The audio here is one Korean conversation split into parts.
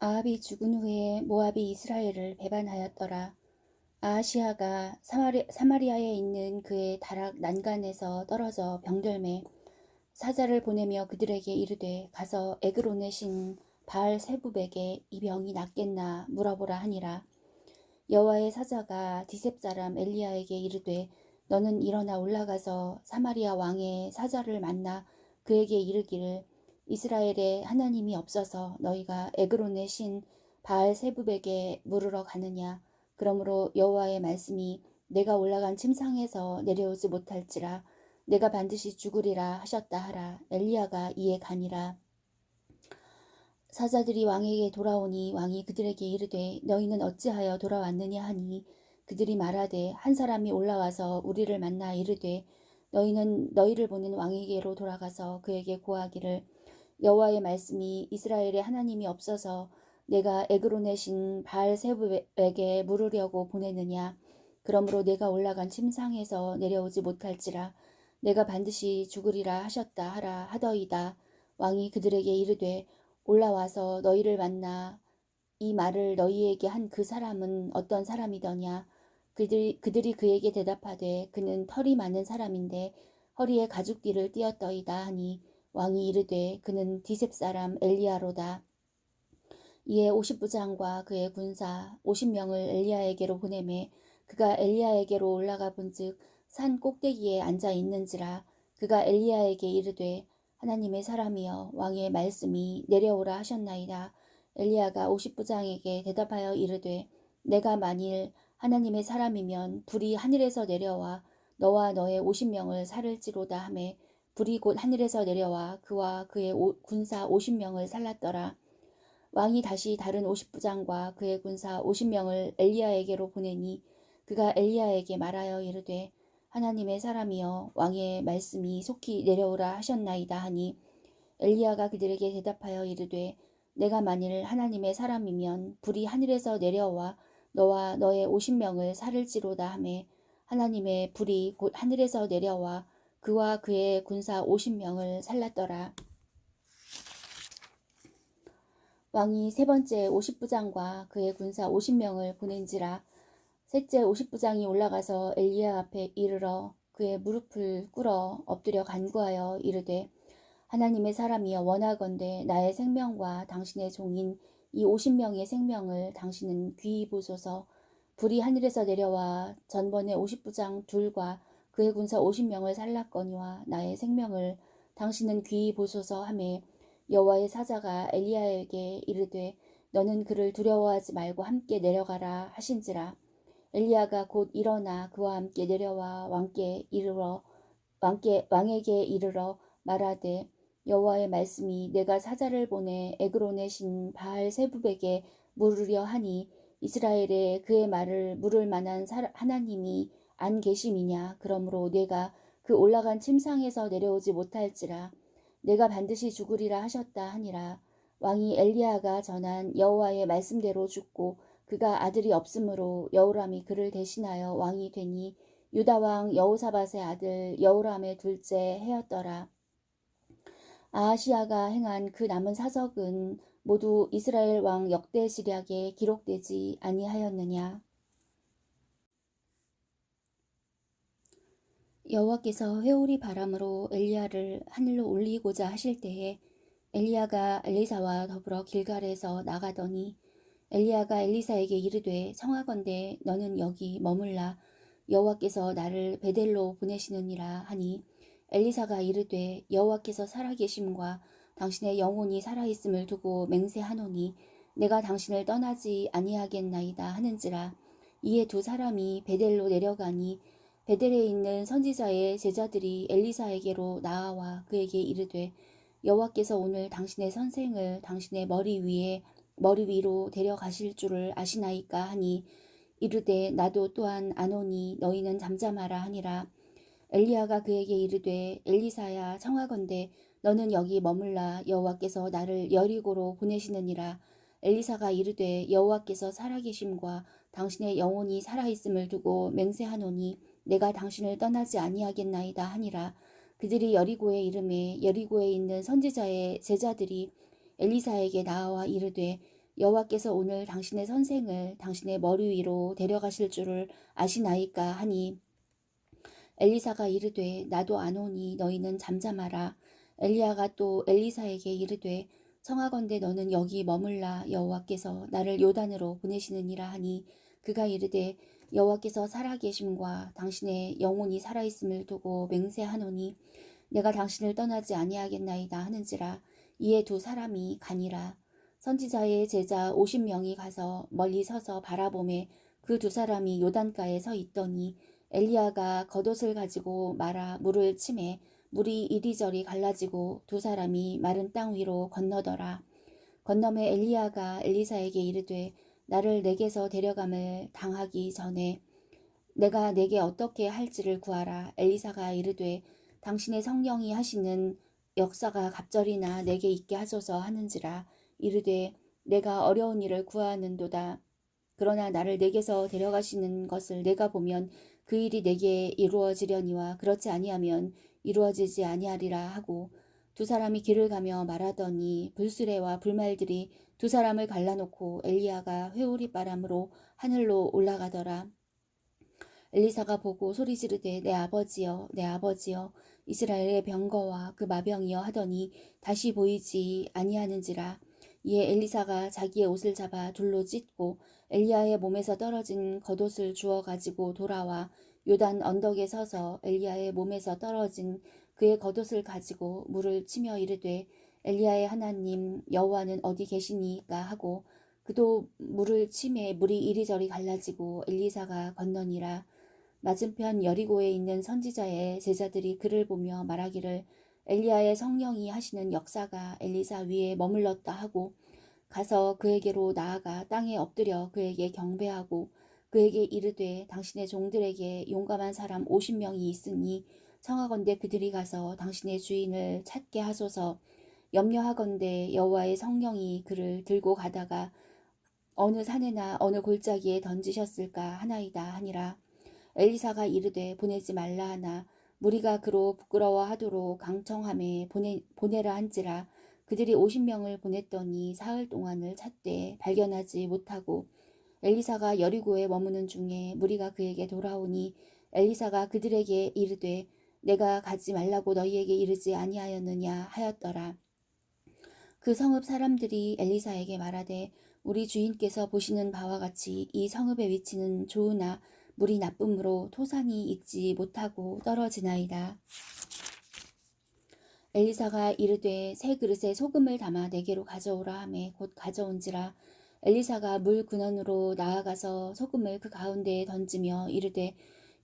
아합이 죽은 후에 모압이 이스라엘을 배반하였더라. 아하시아가 사마리아에 있는 그의 다락 난간에서 떨어져 병들매 사자를 보내며 그들에게 이르되 가서 에그론의 신 바알 세부백에 이 병이 낫겠나 물어보라 하니라. 여호와의 사자가 디셉 사람 엘리야에게 이르되 너는 일어나 올라가서 사마리아 왕의 사자를 만나 그에게 이르기를 이스라엘에 하나님이 없어서 너희가 에그론의 신 바알 세부백에 물으러 가느냐. 그러므로 여호와의 말씀이 내가 올라간 침상에서 내려오지 못할지라 내가 반드시 죽으리라 하셨다 하라. 엘리야가 이에 가니라. 사자들이 왕에게 돌아오니 왕이 그들에게 이르되 너희는 어찌하여 돌아왔느냐 하니 그들이 말하되 한 사람이 올라와서 우리를 만나 이르되 너희는 너희를 보는 왕에게로 돌아가서 그에게 고하기를 여호와의 말씀이 이스라엘에 하나님이 없어서 내가 에그론의 신 바알세불에게 물으려고 보내느냐. 그러므로 내가 올라간 침상에서 내려오지 못할지라 내가 반드시 죽으리라 하셨다 하라 하더이다. 왕이 그들에게 이르되 올라와서 너희를 만나 이 말을 너희에게 한 그 사람은 어떤 사람이더냐. 그들이 그에게 대답하되 그는 털이 많은 사람인데 허리에 가죽띠를 띠었더이다 하니 왕이 이르되 그는 디셉 사람 엘리야로다. 이에 50부장과 그의 군사 50명을 엘리야에게로 보내매 그가 엘리야에게로 올라가 본즉 산 꼭대기에 앉아 있는지라. 그가 엘리야에게 이르되 하나님의 사람이여 왕의 말씀이 내려오라 하셨나이다. 엘리야가 50부장에게 대답하여 이르되 내가 만일 하나님의 사람이면 불이 하늘에서 내려와 너와 너의 50명을 살을지로다 하매 불이 곧 하늘에서 내려와 그와 그의 군사 50명을 살랐더라. 왕이 다시 다른 50부장과 그의 군사 50명을 엘리야에게로 보내니 그가 엘리야에게 말하여 이르되 하나님의 사람이여 왕의 말씀이 속히 내려오라 하셨나이다 하니 엘리야가 그들에게 대답하여 이르되 내가 만일 하나님의 사람이면 불이 하늘에서 내려와 너와 너의 50명을 살을지로다 하매 하나님의 불이 곧 하늘에서 내려와 그와 그의 군사 50명을 살랐더라. 왕이 세 번째 50부장과 그의 군사 50명을 보낸지라. 셋째 50부장이 올라가서 엘리야 앞에 이르러 그의 무릎을 꿇어 엎드려 간구하여 이르되 하나님의 사람이여 원하건대 나의 생명과 당신의 종인 이 50명의 생명을 당신은 귀히 보소서. 불이 하늘에서 내려와 전번에 50부장 둘과 그의 군사 50명을 살랐거니와 나의 생명을 당신은 귀히 보소서 하매 여호와의 사자가 엘리야에게 이르되 너는 그를 두려워하지 말고 함께 내려가라 하신지라. 엘리야가 곧 일어나 그와 함께 내려와 왕에게 이르러 말하되 여호와의 말씀이 내가 사자를 보내 에그론의 신 바알 세부백에 물으려 하니 이스라엘에 그의 말을 물을 만한 하나님이 안 계심이냐. 그러므로 내가 그 올라간 침상에서 내려오지 못할지라 내가 반드시 죽으리라 하셨다 하니라. 왕이 엘리야가 전한 여호와의 말씀대로 죽고 그가 아들이 없으므로 여호람이 그를 대신하여 왕이 되니 유다 왕 여호사밧의 아들 여호람의 둘째 해였더라. 아하시아가 행한 그 남은 사적은 모두 이스라엘 왕 역대지략에 기록되지 아니하였느냐. 여호와께서 회오리 바람으로 엘리야를 하늘로 올리고자 하실 때에 엘리야가 엘리사와 더불어 길갈에서 나가더니 엘리야가 엘리사에게 이르되 청하건대 너는 여기 머물라 여호와께서 나를 베델로 보내시느니라 하니 엘리사가 이르되 여호와께서 살아계심과 당신의 영혼이 살아있음을 두고 맹세하노니 내가 당신을 떠나지 아니하겠나이다 하는지라. 이에 두 사람이 베델로 내려가니 베델에 있는 선지자의 제자들이 엘리사에게로 나아와 그에게 이르되 여호와께서 오늘 당신의 선생을 당신의 머리 위로 데려가실 줄을 아시나이까 하니 이르되 나도 또한 아노니 너희는 잠잠하라 하니라. 엘리야가 그에게 이르되 엘리사야 청하건대 너는 여기 머물라 여호와께서 나를 여리고로 보내시느니라. 엘리사가 이르되 여호와께서 살아계심과 당신의 영혼이 살아있음을 두고 맹세하노니 내가 당신을 떠나지 아니하겠나이다 하니라. 그들이 여리고에 이르매 여리고에 있는 선지자의 제자들이 엘리사에게 나와 이르되 여호와께서 오늘 당신의 선생을 당신의 머리 위로 데려가실 줄을 아시나이까 하니 엘리사가 이르되 나도 아노니 너희는 잠잠하라. 엘리야가 또 엘리사에게 이르되 청하건대 너는 여기 머물라. 여호와께서 나를 요단으로 보내시느니라 하니 그가 이르되 여호와께서 살아계심과 당신의 영혼이 살아있음을 두고 맹세하노니 내가 당신을 떠나지 아니하겠나이다 하는지라. 이에 두 사람이 가니라. 선지자의 제자 50명이 가서 멀리 서서 바라보매 그 두 사람이 요단가에 서 있더니 엘리야가 겉옷을 가지고 말아 물을 치매 물이 이리저리 갈라지고 두 사람이 마른 땅 위로 건너더라. 건너매 엘리야가 엘리사에게 이르되 나를 내게서 데려감을 당하기 전에 내가 내게 어떻게 할지를 구하라. 엘리사가 이르되 당신의 성령이 하시는 역사가 갑절이나 내게 있게 하소서 하는지라. 이르되 내가 어려운 일을 구하는도다. 그러나 나를 내게서 데려가시는 것을 내가 보면 그 일이 내게 이루어지려니와 그렇지 아니하면 이루어지지 아니하리라 하고 두 사람이 길을 가며 말하더니 불수레와 불말들이 두 사람을 갈라놓고 엘리야가 회오리 바람으로 하늘로 올라가더라. 엘리사가 보고 소리 지르되 내 아버지여 내 아버지여 이스라엘의 병거와 그 마병이여 하더니 다시 보이지 아니하는지라. 이에 엘리사가 자기의 옷을 잡아 둘로 찢고 엘리야의 몸에서 떨어진 겉옷을 주워 가지고 돌아와 요단 언덕에 서서 엘리야의 몸에서 떨어진 그의 겉옷을 가지고 물을 치며 이르되 엘리야의 하나님 여호와는 어디 계시니까 하고 그도 물을 치매 물이 이리저리 갈라지고 엘리사가 건너니라. 맞은편 여리고에 있는 선지자의 제자들이 그를 보며 말하기를 엘리야의 성령이 하시는 역사가 엘리사 위에 머물렀다 하고 가서 그에게로 나아가 땅에 엎드려 그에게 경배하고 그에게 이르되 당신의 종들에게 용감한 사람 50명이 있으니 청하건대 그들이 가서 당신의 주인을 찾게 하소서. 염려하건대 여호와의 성령이 그를 들고 가다가 어느 산에나 어느 골짜기에 던지셨을까 하나이다 하니라. 엘리사가 이르되 보내지 말라 하나 무리가 그로 부끄러워하도록 강청함에 보내라 한지라. 그들이 50명을 보냈더니 사흘 동안을 찾되 발견하지 못하고 엘리사가 여리고에 머무는 중에 무리가 그에게 돌아오니 엘리사가 그들에게 이르되 내가 가지 말라고 너희에게 이르지 아니하였느냐 하였더라. 그 성읍 사람들이 엘리사에게 말하되 우리 주인께서 보시는 바와 같이 이 성읍의 위치는 좋으나 물이 나쁨으로 토산이 익지 못하고 떨어지나이다. 엘리사가 이르되 새 그릇에 소금을 담아 내게로 가져오라 하매 곧 가져온지라. 엘리사가 물 근원으로 나아가서 소금을 그 가운데에 던지며 이르되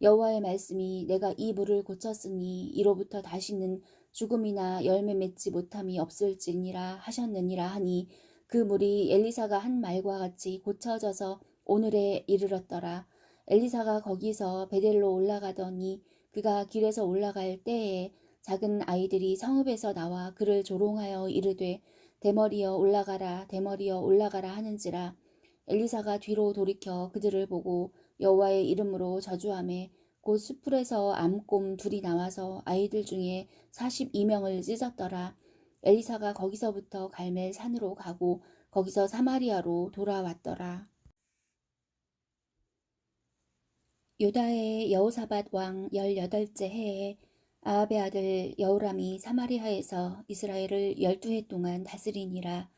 여호와의 말씀이 내가 이 물을 고쳤으니 이로부터 다시는 죽음이나 열매 맺지 못함이 없을지니라 하셨느니라 하니 그 물이 엘리사가 한 말과 같이 고쳐져서 오늘에 이르렀더라. 엘리사가 거기서 베델로 올라가더니 그가 길에서 올라갈 때에 작은 아이들이 성읍에서 나와 그를 조롱하여 이르되 대머리여 올라가라 대머리여 올라가라 하는지라. 엘리사가 뒤로 돌이켜 그들을 보고 여호와의 이름으로 저주하매 곧 숲풀에서 암곰 둘이 나와서 아이들 중에 42명을 찢었더라. 엘리사가 거기서부터 갈멜 산으로 가고 거기서 사마리아로 돌아왔더라. 유다의 여호사밧 왕 18째 해에 아합의 아들 여호람이 사마리아에서 이스라엘을 12해 동안 다스리니라.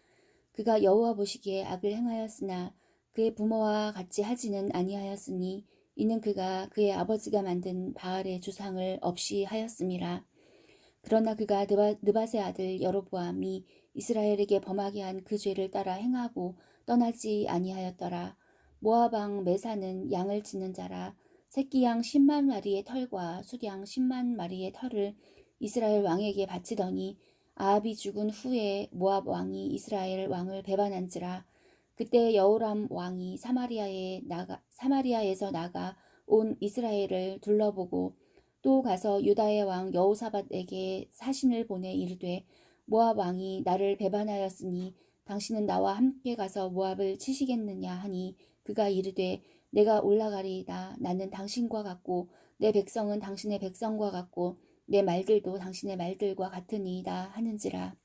그가 여호와 보시기에 악을 행하였으나 그의 부모와 같이 하지는 아니하였으니 이는 그가 그의 아버지가 만든 바알의 주상을 없이 하였음이라. 그러나 그가 느밧의 아들 여로보암이 이스라엘에게 범하게 한 그 죄를 따라 행하고 떠나지 아니하였더라. 모압 왕 메사는 양을 치는 자라. 새끼 양 10만 마리의 털과 수양 10만 마리의 털을 이스라엘 왕에게 바치더니 아합이 죽은 후에 모압 왕이 이스라엘 왕을 배반한지라. 그때 여호람 왕이 사마리아에서 나가 온 이스라엘을 둘러보고 또 가서 유다의 왕 여호사밧에게 사신을 보내 이르되 모압 왕이 나를 배반하였으니 당신은 나와 함께 가서 모압을 치시겠느냐 하니 그가 이르되 내가 올라가리이다. 나는 당신과 같고 내 백성은 당신의 백성과 같고 내 말들도 당신의 말들과 같으니이다 하는지라.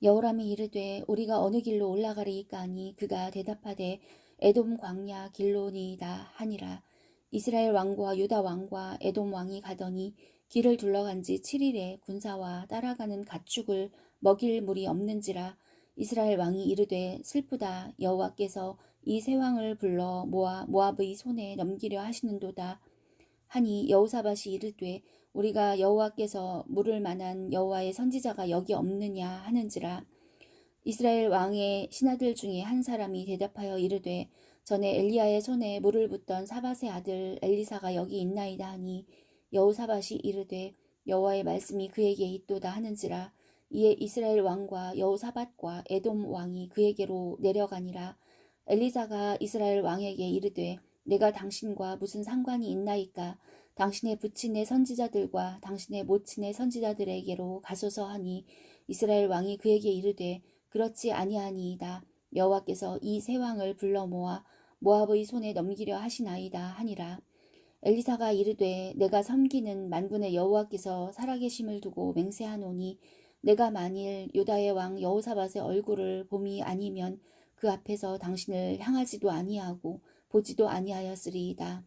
여호람이 이르되 우리가 어느 길로 올라가리이까 하니 그가 대답하되 에돔 광야 길로니이다 하니라. 이스라엘 왕과 유다 왕과 에돔 왕이 가더니 길을 둘러간 지 7일에 군사와 따라가는 가축을 먹일 물이 없는지라. 이스라엘 왕이 이르되 슬프다. 여호와께서 이 세 왕을 불러 모압의 손에 넘기려 하시는도다 하니 여호사밧이 이르되 우리가 여호와께서 물을 만한 여호와의 선지자가 여기 없느냐 하는지라. 이스라엘 왕의 신하들 중에 한 사람이 대답하여 이르되 전에 엘리야의 손에 물을 붓던 사밧의 아들 엘리사가 여기 있나이다 하니 여호사밧이 이르되 여호와의 말씀이 그에게 있도다 하는지라. 이에 이스라엘 왕과 여호사밧과 에돔 왕이 그에게로 내려가니라. 엘리사가 이스라엘 왕에게 이르되 내가 당신과 무슨 상관이 있나이까. 당신의 부친의 선지자들과 당신의 모친의 선지자들에게로 가소서 하니 이스라엘 왕이 그에게 이르되 그렇지 아니하니이다. 여호와께서 이 세 왕을 불러 모아 모압의 손에 넘기려 하시나이다 하니라. 엘리사가 이르되 내가 섬기는 만군의 여호와께서 살아계심을 두고 맹세하노니 내가 만일 유다의 왕 여호사밧의 얼굴을 봄이 아니면 그 앞에서 당신을 향하지도 아니하고 보지도 아니하였으리이다.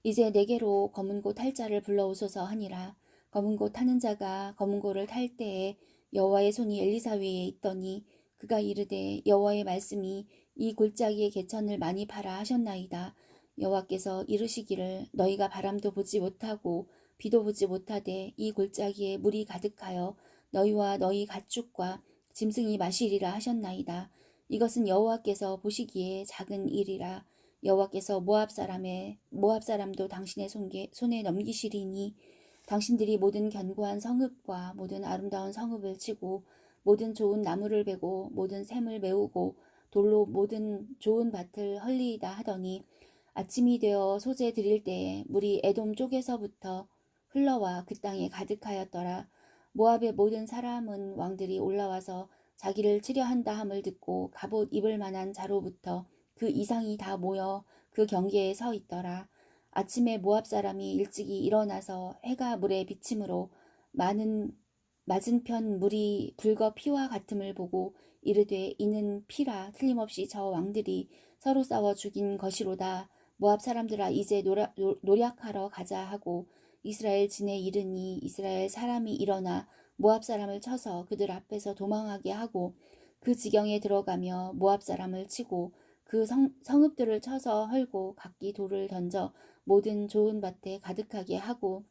이제 내게로 검은 고 탈 자를 불러오소서 하니라. 검은 고 타는 자가 검은 고를 탈 때에 여호와의 손이 엘리사 위에 있더니 그가 이르되 여호와의 말씀이 이 골짜기의 개천을 많이 팔아 하셨나이다. 여호와께서 이르시기를 너희가 바람도 보지 못하고 비도 보지 못하되 이 골짜기에 물이 가득하여 너희와 너희 가축과 짐승이 마시리라 하셨나이다. 이것은 여호와께서 보시기에 작은 일이라. 여호와께서 모압 사람도 당신의 손에 넘기시리니 당신들이 모든 견고한 성읍과 모든 아름다운 성읍을 치고 모든 좋은 나무를 베고 모든 샘을 메우고 돌로 모든 좋은 밭을 헐리이다 하더니 아침이 되어 소재 드릴 때에 물이 에돔 쪽에서부터 흘러와 그 땅에 가득하였더라. 모압의 모든 사람은 왕들이 올라와서 자기를 치려 한다 함을 듣고 갑옷 입을 만한 자로부터 그 이상이 다 모여 그 경계에 서 있더라. 아침에 모압 사람이 일찍이 일어나서 해가 물에 비침으로 맞은편 물이 붉어 피와 같음을 보고 이르되 이는 피라. 틀림없이 저 왕들이 서로 싸워 죽인 것이로다. 모압 사람들아 이제 노략하러 가자 하고 이스라엘 진에 이르니 이스라엘 사람이 일어나 모압 사람을 쳐서 그들 앞에서 도망하게 하고 그 지경에 들어가며 모압 사람을 치고 그 성읍들을 쳐서 헐고 각기 돌을 던져 모든 좋은 밭에 가득하게 하고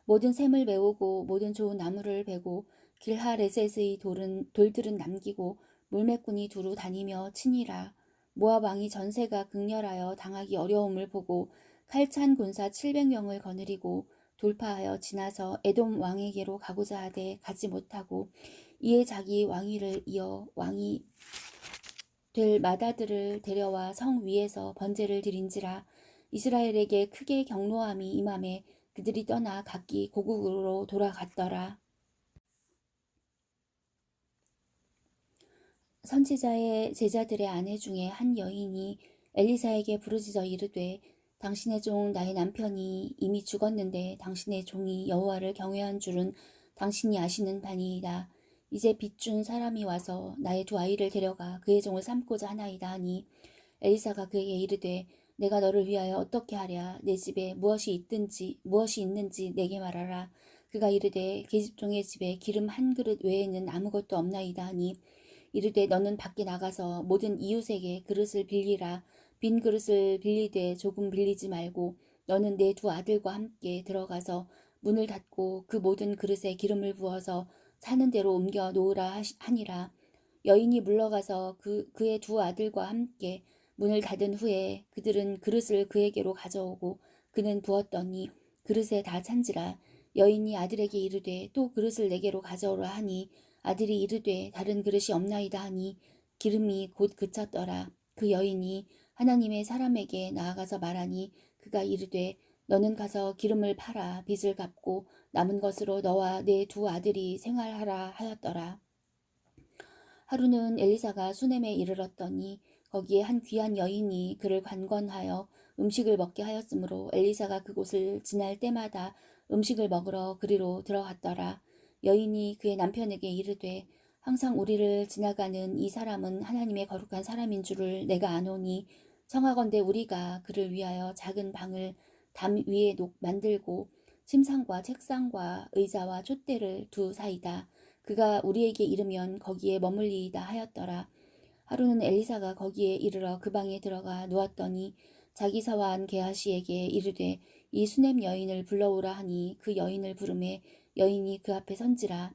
모든 샘을 메우고 모든 좋은 나무를 베고 길하레셋의 돌들은 남기고 물매꾼이 두루 다니며 치니라. 모압 왕이 전세가 극렬하여 당하기 어려움을 보고 칼찬 군사 700명을 거느리고 돌파하여 지나서 에돔 왕에게로 가고자 하되 가지 못하고 이에 자기 왕위를 이어 왕이 될 마다들을 데려와 성 위에서 번제를 드린지라. 이스라엘에게 크게 경노함이 임함에 그들이 떠나 각기 고국으로 돌아갔더라. 선지자의 제자들의 아내 중에 한 여인이 엘리사에게 부르짖어 이르되 당신의 종 나의 남편이 이미 죽었는데 당신의 종이 여호와를 경외한 줄은 당신이 아시는 바니이다. 이제 빚준 사람이 와서 나의 두 아이를 데려가 그의 종을 삼고자 하나이다 하니 엘리사가 그에게 이르되 내가 너를 위하여 어떻게 하랴. 내 집에 무엇이 있는지 내게 말하라. 그가 이르되 계집종의 집에 기름 한 그릇 외에는 아무것도 없나이다 하니 이르되 너는 밖에 나가서 모든 이웃에게 그릇을 빌리라. 빈 그릇을 빌리되 조금 빌리지 말고 너는 내 두 아들과 함께 들어가서 문을 닫고 그 모든 그릇에 기름을 부어서 사는 대로 옮겨 놓으라 하니라. 여인이 물러가서 그의 두 아들과 함께 문을 닫은 후에 그들은 그릇을 그에게로 가져오고 그는 부었더니 그릇에 다 찬지라. 여인이 아들에게 이르되 또 그릇을 내게로 가져오라 하니 아들이 이르되 다른 그릇이 없나이다 하니 기름이 곧 그쳤더라. 그 여인이 하나님의 사람에게 나아가서 말하니 그가 이르되 너는 가서 기름을 팔아 빚을 갚고 남은 것으로 너와 내 두 아들이 생활하라 하였더라. 하루는 엘리사가 수넴에 이르렀더니 거기에 한 귀한 여인이 그를 관건하여 음식을 먹게 하였으므로 엘리사가 그곳을 지날 때마다 음식을 먹으러 그리로 들어갔더라. 여인이 그의 남편에게 이르되 항상 우리를 지나가는 이 사람은 하나님의 거룩한 사람인 줄을 내가 아노니 청하건대 우리가 그를 위하여 작은 방을 담 위에 만들고 침상과 책상과 의자와 촛대를 두사이다. 그가 우리에게 이르면 거기에 머물리이다 하였더라. 하루는 엘리사가 거기에 이르러 그 방에 들어가 누웠더니 자기 사화한 게하시에게 이르되 이 수냄 여인을 불러오라 하니 그 여인을 부르매 여인이 그 앞에 선지라.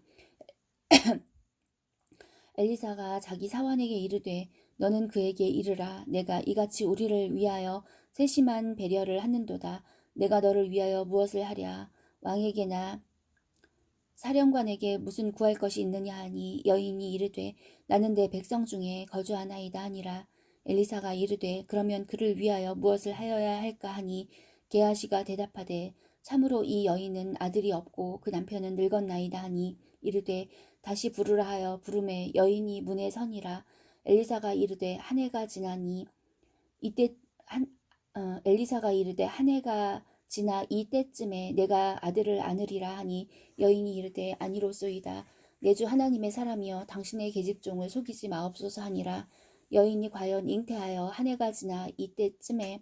엘리사가 자기 사환에게 이르되 너는 그에게 이르라. 내가 이같이 우리를 위하여 세심한 배려를 하는도다. 내가 너를 위하여 무엇을 하랴. 왕에게나 사령관에게 무슨 구할 것이 있느냐 하니 여인이 이르되 나는 내 백성 중에 거주하나이다 하니라. 엘리사가 이르되 그러면 그를 위하여 무엇을 하여야 할까 하니 게하시가 대답하되 참으로 이 여인은 아들이 없고 그 남편은 늙었나이다 하니 이르되 다시 부르라 하여 부르매 여인이 문에 서니라. 엘리사가 이르되 한 해가 지나니 이때 엘리사가 이르되 한 해가 지나 이때쯤에 내가 아들을 안으리라 하니 여인이 이르되 아니로소이다. 내 주 하나님의 사람이여 당신의 계집종을 속이지 마옵소서 하니라. 여인이 과연 잉태하여 한 해가 지나 이때쯤에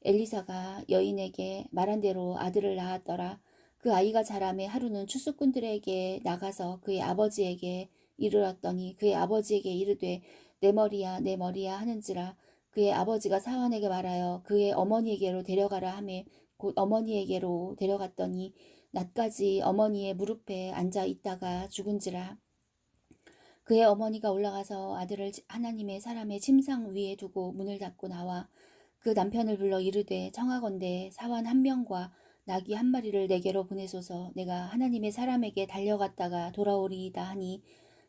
엘리사가 여인에게 말한 대로 아들을 낳았더라. 그 아이가 자라매 하루는 추수꾼들에게 나가서 그의 아버지에게 이르렀더니 그의 아버지에게 이르되 내 머리야 내 머리야 하는지라. 그의 아버지가 사환에게 말하여 그의 어머니에게로 데려가라 하매 곧 어머니에게로 데려갔더니 낮까지 어머니의 무릎에 앉아 있다가 죽은지라. 그의 어머니가 올라가서 아들을 하나님의 사람의 침상 위에 두고 문을 닫고 나와 그 남편을 불러 이르되 청하건대 사환 한 명과 나귀 한 마리를 내게로 보내소서. 내가 하나님의 사람에게 달려갔다가 돌아오리이다 하니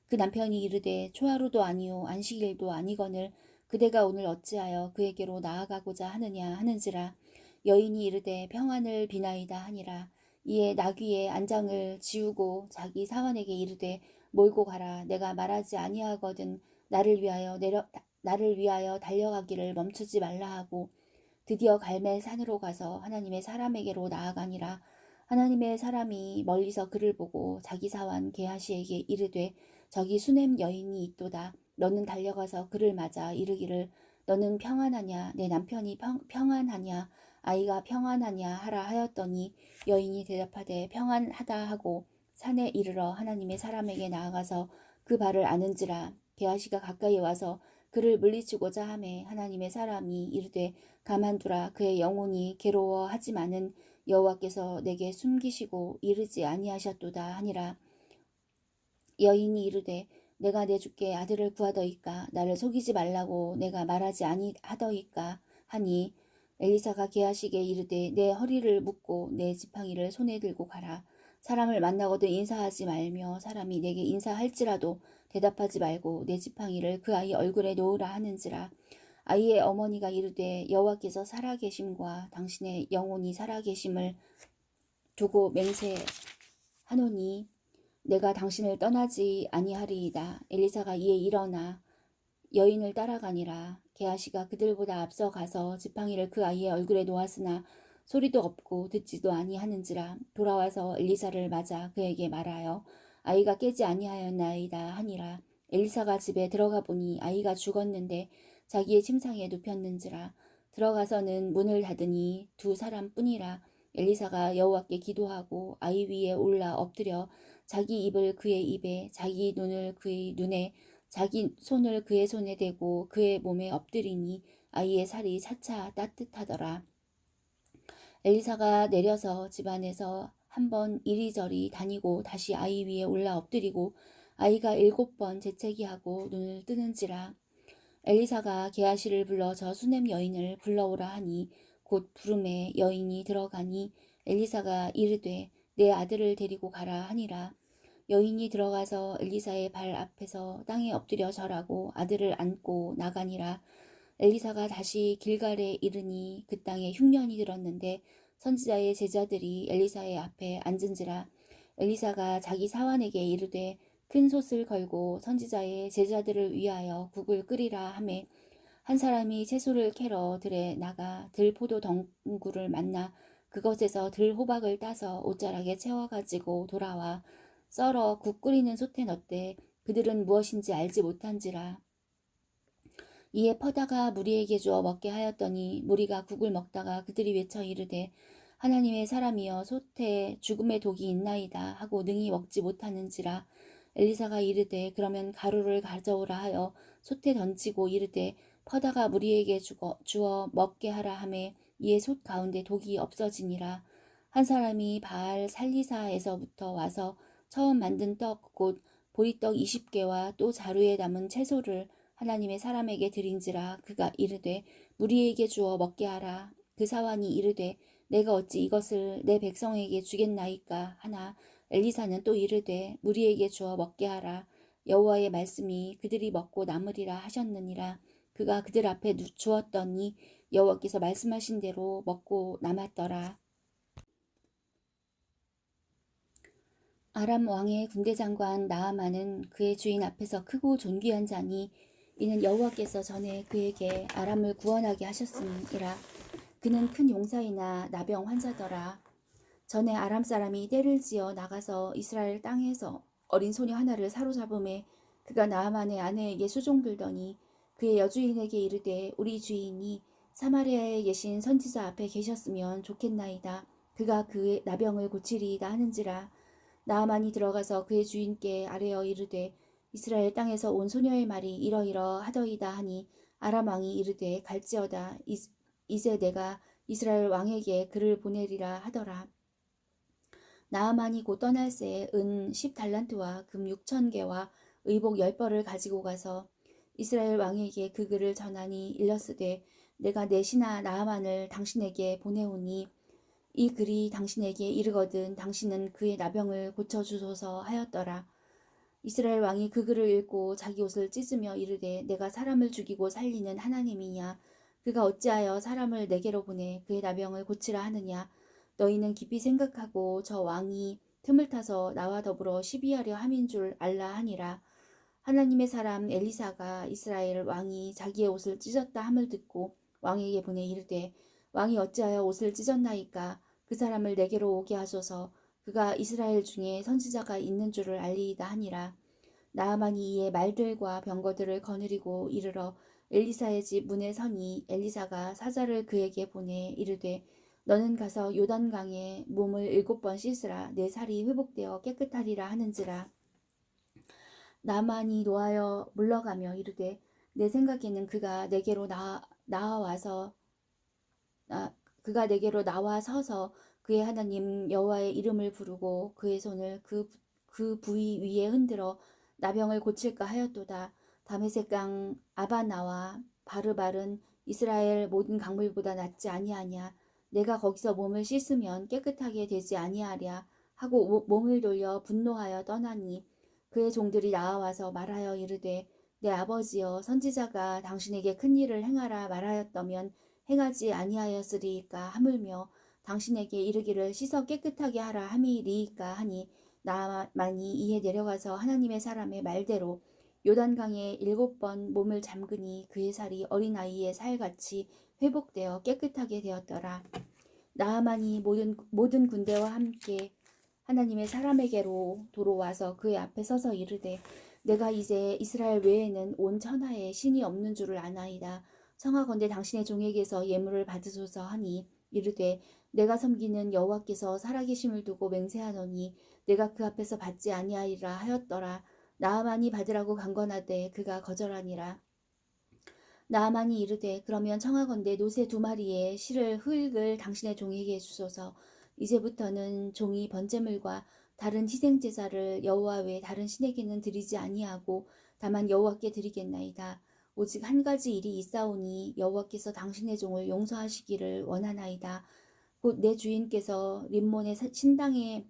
그 남편이 이르되 초하루도 아니요 안식일도 아니거늘 그대가 오늘 어찌하여 그에게로 나아가고자 하느냐 하는지라. 여인이 이르되 평안을 비나이다 하니라. 이에 나귀의 안장을 지우고 자기 사환에게 이르되 몰고 가라. 내가 말하지 아니하거든 나를 위하여 달려가기를 멈추지 말라 하고 드디어 갈멜 산으로 가서 하나님의 사람에게로 나아가니라. 하나님의 사람이 멀리서 그를 보고 자기 사환 게하시에게 이르되 저기 수냄 여인이 있도다. 너는 달려가서 그를 맞아 이르기를 너는 평안하냐 내 남편이 평안하냐 아이가 평안하냐 하라 하였더니 여인이 대답하되 평안하다 하고 산에 이르러 하나님의 사람에게 나아가서 그 발을 아는지라. 게하시가 가까이 와서 그를 물리치고자 하매 하나님의 사람이 이르되 가만두라. 그의 영혼이 괴로워하지만은 여호와께서 내게 숨기시고 이르지 아니하셨도다 하니라. 여인이 이르되 내가 내 주께 아들을 구하더이까 나를 속이지 말라고 내가 말하지 아니하더이까 하니 엘리사가 게하시게 이르되 내 허리를 묶고 내 지팡이를 손에 들고 가라. 사람을 만나거든 인사하지 말며 사람이 내게 인사할지라도 대답하지 말고 내 지팡이를 그 아이 얼굴에 놓으라 하는지라. 아이의 어머니가 이르되 여호와께서 살아계심과 당신의 영혼이 살아계심을 두고 맹세하노니 내가 당신을 떠나지 아니하리이다. 엘리사가 이에 일어나 여인을 따라가니라. 게하시가 그들보다 앞서 가서 지팡이를 그 아이의 얼굴에 놓았으나 소리도 없고 듣지도 아니하는지라. 돌아와서 엘리사를 맞아 그에게 말하여 아이가 깨지 아니하였나이다 하니라. 엘리사가 집에 들어가 보니 아이가 죽었는데 자기의 침상에 눕혔는지라. 들어가서는 문을 닫으니 두 사람뿐이라. 엘리사가 여호와께 기도하고 아이 위에 올라 엎드려 자기 입을 그의 입에 자기 눈을 그의 눈에 자기 손을 그의 손에 대고 그의 몸에 엎드리니 아이의 살이 차차 따뜻하더라. 엘리사가 내려서 집안에서 한번 이리저리 다니고 다시 아이 위에 올라 엎드리고 아이가 7번 재채기하고 눈을 뜨는지라. 엘리사가 게하시를 불러 저 수냄 여인을 불러오라 하니 곧 부름에 여인이 들어가니 엘리사가 이르되 내 아들을 데리고 가라 하니라. 여인이 들어가서 엘리사의 발 앞에서 땅에 엎드려 절하고 아들을 안고 나가니라. 엘리사가 다시 길갈에 이르니 그 땅에 흉년이 들었는데 선지자의 제자들이 엘리사의 앞에 앉은지라. 엘리사가 자기 사환에게 이르되 큰 솥을 걸고 선지자의 제자들을 위하여 국을 끓이라 하매 한 사람이 채소를 캐러 들에 나가 들포도 덩굴을 만나 그것에서 들호박을 따서 옷자락에 채워가지고 돌아와 썰어 국 끓이는 솥에 넣되 그들은 무엇인지 알지 못한지라. 이에 퍼다가 무리에게 주어 먹게 하였더니 무리가 국을 먹다가 그들이 외쳐 이르되 하나님의 사람이여 솥에 죽음의 독이 있나이다 하고 능히 먹지 못하는지라. 엘리사가 이르되 그러면 가루를 가져오라 하여 솥에 던지고 이르되 퍼다가 무리에게 주어 먹게 하라 하매 이에 솥 가운데 독이 없어지니라. 한 사람이 바알 살리사에서부터 와서 처음 만든 떡 곧 보리떡 20개와 또 자루에 담은 채소를 하나님의 사람에게 드린지라. 그가 이르되 무리에게 주어 먹게 하라. 그 사환이 이르되 내가 어찌 이것을 내 백성에게 주겠나이까 하나. 엘리사는 또 이르되 무리에게 주어 먹게 하라. 여호와의 말씀이 그들이 먹고 남으리라 하셨느니라. 그가 그들 앞에 주었더니 여호와께서 말씀하신 대로 먹고 남았더라. 아람 왕의 군대장관 나아만은 그의 주인 앞에서 크고 존귀한 자니 이는 여호와께서 전에 그에게 아람을 구원하게 하셨음이라. 그는 큰 용사이나 나병 환자더라. 전에 아람 사람이 떼를 지어 나가서 이스라엘 땅에서 어린 소녀 하나를 사로잡음에 그가 나아만의 아내에게 수종들더니 그의 여주인에게 이르되 우리 주인이 사마리아에 계신 선지자 앞에 계셨으면 좋겠나이다. 그가 그의 나병을 고치리이다 하는지라. 나아만이 들어가서 그의 주인께 아뢰어 이르되 이스라엘 땅에서 온 소녀의 말이 이러이러하더이다 하니 아람 왕이 이르되 갈지어다. 이제 내가 이스라엘 왕에게 그를 보내리라 하더라. 나아만이 곧 떠날새 은 10달란트와 금 6,000개와 의복 10벌을 가지고 가서 이스라엘 왕에게 그 글을 전하니 일렀으되 내가 내 신하 나아만을 당신에게 보내오니 이 글이 당신에게 이르거든 당신은 그의 나병을 고쳐주소서 하였더라. 이스라엘 왕이 그 글을 읽고 자기 옷을 찢으며 이르되 내가 사람을 죽이고 살리는 하나님이냐. 그가 어찌하여 사람을 내게로 보내 그의 나병을 고치라 하느냐. 너희는 깊이 생각하고 저 왕이 틈을 타서 나와 더불어 시비하려 함인 줄 알라 하니라. 하나님의 사람 엘리사가 이스라엘 왕이 자기의 옷을 찢었다 함을 듣고 왕에게 보내 이르되 왕이 어찌하여 옷을 찢었나이까. 그 사람을 내게로 오게 하소서. 그가 이스라엘 중에 선지자가 있는 줄을 알리이다 하니라. 나아만이 이에 말들과 병거들을 거느리고 이르러 엘리사의 집 문에 서니 엘리사가 사자를 그에게 보내 이르되 너는 가서 요단강에 몸을 7번 씻으라. 내 살이 회복되어 깨끗하리라 하는지라. 나만이 노하여 물러가며 이르되 내 생각에는 그가 내게로 나와 서서 그의 하나님 여호와의 이름을 부르고 그의 손을 그 부위 위에 흔들어 나병을 고칠까 하였도다. 다메섹 강 아바나와 바르발은 이스라엘 모든 강물보다 낫지 아니하냐. 내가 거기서 몸을 씻으면 깨끗하게 되지 아니하랴 하고 몸을 돌려 분노하여 떠나니 그의 종들이 나와서 말하여 이르되 내 아버지여 선지자가 당신에게 큰 일을 행하라 말하였다면 행하지 아니하였으리이까 하물며 당신에게 이르기를 씻어 깨끗하게 하라 함이리이까 하니 나만이 이에 내려가서 하나님의 사람의 말대로 요단강에 7번 몸을 잠그니 그의 살이 어린아이의 살같이 회복되어 깨끗하게 되었더라. 나아만이 모든 군대와 함께 하나님의 사람에게로 돌아와서 그의 앞에 서서 이르되 내가 이제 이스라엘 외에는 온 천하에 신이 없는 줄을 아나이다. 청하건대 당신의 종에게서 예물을 받으소서 하니 이르되 내가 섬기는 여호와께서 살아계심을 두고 맹세하노니 내가 그 앞에서 받지 아니하리라 하였더라. 나아만이 받으라고 강권하되 그가 거절하니라. 나아만이 이르되 그러면 청하건대 노새 2마리의 실을 흙을 당신의 종에게 주소서. 이제부터는 종이 번제물과 다른 희생제사를 여호와 외 다른 신에게는 드리지 아니하고 다만 여호와께 드리겠나이다. 오직 한 가지 일이 있사오니 여호와께서 당신의 종을 용서하시기를 원하나이다. 곧 내 주인께서 림몬의 신당에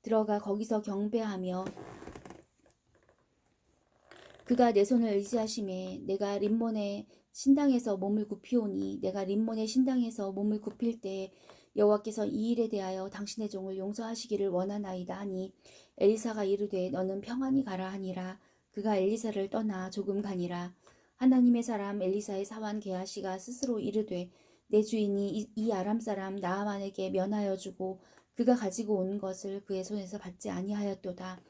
들어가 거기서 경배하며 그가 내 손을 의지하심에 내가 림몬의 신당에서 몸을 굽히오니 내가 림몬의 신당에서 몸을 굽힐 때 여호와께서 이 일에 대하여 당신의 종을 용서하시기를 원하나이다 하니 엘리사가 이르되 너는 평안히 가라 하니라. 그가 엘리사를 떠나 조금 가니라. 하나님의 사람 엘리사의 사환 게하시가 스스로 이르되 내 주인이 이 아람 사람 나아만에게 면하여 주고 그가 가지고 온 것을 그의 손에서 받지 아니하였도다.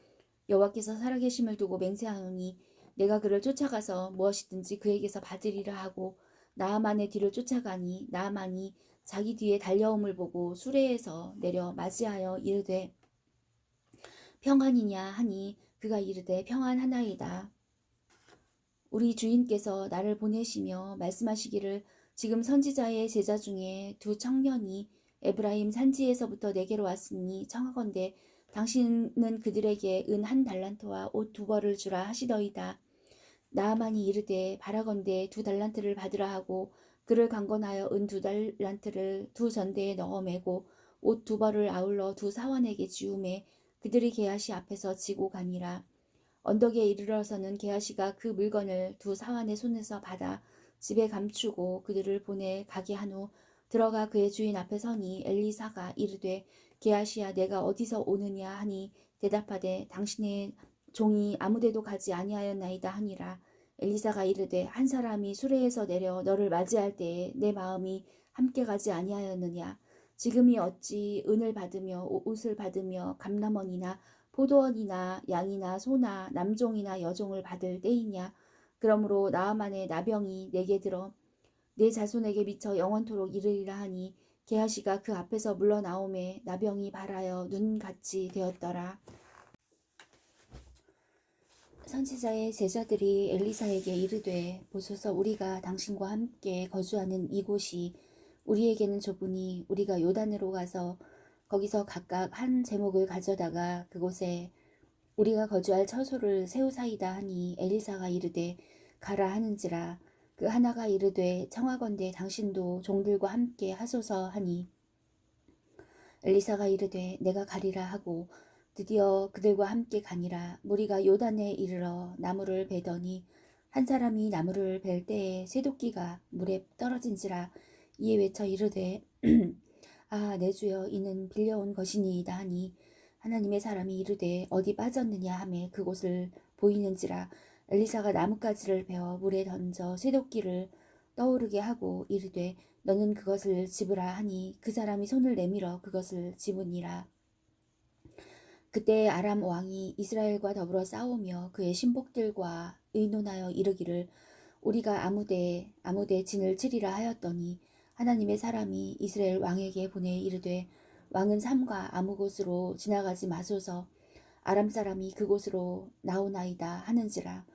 여호와께서 살아계심을 두고 맹세하노니 내가 그를 쫓아가서 무엇이든지 그에게서 받으리라 하고 나아만의 뒤를 쫓아가니 나아만이 자기 뒤에 달려옴을 보고 수레에서 내려 맞이하여 이르되 평안이냐 하니 그가 이르되 평안하나이다. 우리 주인께서 나를 보내시며 말씀하시기를 지금 선지자의 제자 중에 두 청년이 에브라임 산지에서부터 내게로 왔으니 청하건대 당신은 그들에게 은 1달란트와 옷 2벌을 주라 하시더이다. 나아만이 이르되 바라건대 2달란트를 받으라 하고 그를 강건하여 은 2달란트를 2전대에 넣어 매고 옷 2벌을 아울러 2사환에게 지우매 그들이 게하시 앞에서 지고 가니라. 언덕에 이르러서는 게하시가 그 물건을 2사환의 손에서 받아 집에 감추고 그들을 보내 가게 한 후 들어가 그의 주인 앞에 서니 엘리사가 이르되 게하시야 내가 어디서 오느냐 하니 대답하되 당신의 종이 아무데도 가지 아니하였나이다 하니라. 엘리사가 이르되 한 사람이 수레에서 내려 너를 맞이할 때에 내 마음이 함께 가지 아니하였느냐. 지금이 어찌 은을 받으며 옷을 받으며 감람원이나 포도원이나 양이나 소나 남종이나 여종을 받을 때이냐. 그러므로 나아만의 나병이 내게 들어 내 자손에게 미쳐 영원토록 이르리라 하니 게하시가 그 앞에서 물러나오매 나병이 발하여 눈같이 되었더라. 선지자의 제자들이 엘리사에게 이르되 보소서 우리가 당신과 함께 거주하는 이곳이 우리에게는 좁으니 우리가 요단으로 가서 거기서 각각 한 제목을 가져다가 그곳에 우리가 거주할 처소를 세우사이다 하니 엘리사가 이르되 가라 하는지라. 그 하나가 이르되 청하건대 당신도 종들과 함께 하소서 하니 엘리사가 이르되 내가 가리라 하고 드디어 그들과 함께 가니라. 무리가 요단에 이르러 나무를 베더니 한 사람이 나무를 벨 때에 쇠도끼가 물에 떨어진지라. 이에 외쳐 이르되 아 내 주여 이는 빌려온 것이니이다 하니 하나님의 사람이 이르되 어디 빠졌느냐 하매 그곳을 보이는지라. 엘리사가 나뭇가지를 베어 물에 던져 쇠도끼를 떠오르게 하고 이르되 너는 그것을 집으라 하니 그 사람이 손을 내밀어 그것을 집으니라. 그때 아람 왕이 이스라엘과 더불어 싸우며 그의 신복들과 의논하여 이르기를 우리가 아무데 진을 치리라 하였더니 하나님의 사람이 이스라엘 왕에게 보내 이르되 왕은 삼가 아무 곳으로 지나가지 마소서 아람 사람이 그곳으로 나오나이다 하는지라.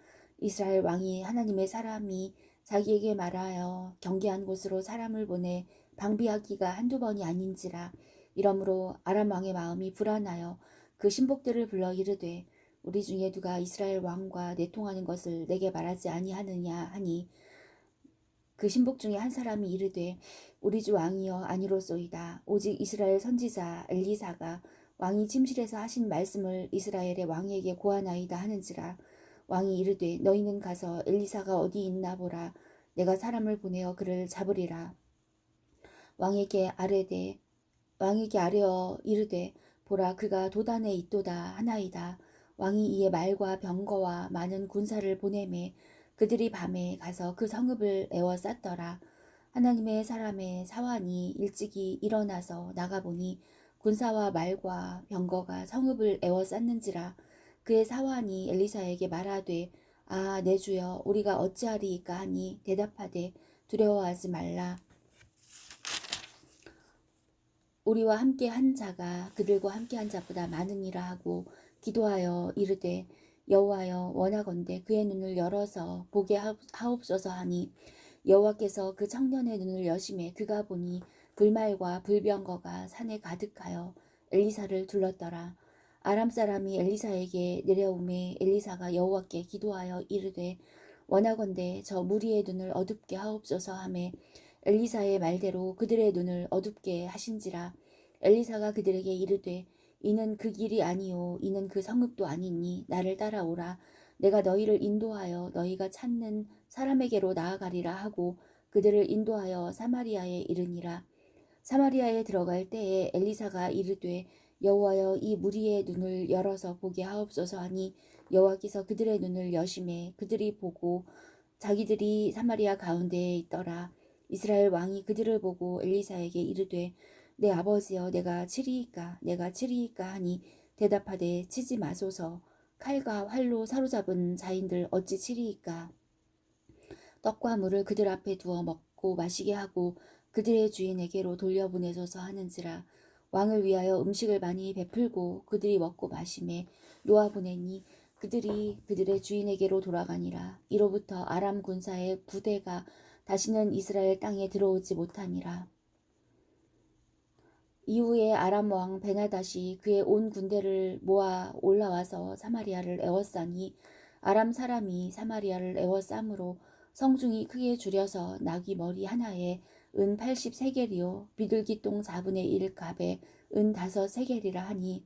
이스라엘 왕이 하나님의 사람이 자기에게 말하여 경계한 곳으로 사람을 보내 방비하기가 한두 번이 아닌지라. 이러므로 아람 왕의 마음이 불안하여 그 신복들을 불러 이르되 우리 중에 누가 이스라엘 왕과 내통하는 것을 내게 말하지 아니하느냐 하니 그 신복 중에 한 사람이 이르되 우리 주 왕이여 아니로소이다. 오직 이스라엘 선지자 엘리사가 왕이 침실에서 하신 말씀을 이스라엘의 왕에게 고하나이다 하는지라. 왕이 이르되 너희는 가서 엘리사가 어디 있나 보라. 내가 사람을 보내어 그를 잡으리라. 왕에게 아뢰어 이르되 보라 그가 도단에 있도다 하나이다. 왕이 이에 말과 병거와 많은 군사를 보내매 그들이 밤에 가서 그 성읍을 에워쌌더라. 하나님의 사람의 사환이 일찍이 일어나서 나가보니 군사와 말과 병거가 성읍을 에워쌌는지라. 그의 사환이 엘리사에게 말하되 아 내 주여 우리가 어찌하리이까 하니 대답하되 두려워하지 말라. 우리와 함께 한 자가 그들과 함께 한 자보다 많으니라 하고 기도하여 이르되 여호와여 원하건대 그의 눈을 열어서 보게 하옵소서 하니 여호와께서 그 청년의 눈을 여심해 그가 보니 불말과 불병거가 산에 가득하여 엘리사를 둘렀더라. 아람 사람이 엘리사에게 내려오매 엘리사가 여호와께 기도하여 이르되 원하건대 저 무리의 눈을 어둡게 하옵소서 하매 엘리사의 말대로 그들의 눈을 어둡게 하신지라. 엘리사가 그들에게 이르되 이는 그 길이 아니요 이는 그 성읍도 아니니 나를 따라오라. 내가 너희를 인도하여 너희가 찾는 사람에게로 나아가리라 하고 그들을 인도하여 사마리아에 이르니라. 사마리아에 들어갈 때에 엘리사가 이르되 여호와여 이 무리의 눈을 열어서 보게 하옵소서 하니 여호와께서 그들의 눈을 여심해 그들이 보고 자기들이 사마리아 가운데에 있더라. 이스라엘 왕이 그들을 보고 엘리사에게 이르되 내 아버지여 내가 치리이까 하니 대답하되 치지 마소서 칼과 활로 사로잡은 자인들 어찌 치리이까. 떡과 물을 그들 앞에 두어 먹고 마시게 하고 그들의 주인에게로 돌려보내소서 하는지라. 왕을 위하여 음식을 많이 베풀고 그들이 먹고 마심에 놓아보내니 그들이 그들의 주인에게로 돌아가니라. 이로부터 아람 군사의 부대가 다시는 이스라엘 땅에 들어오지 못하니라. 이후에 아람 왕 베나닷이 그의 온 군대를 모아 올라와서 사마리아를 에워싸니 아람 사람이 사마리아를 에워싸므로 성중이 크게 줄여서 나귀 머리 하나에 은 80세겔이요 비둘기 똥 4분의 1 갑에 은 5세겔이라 하니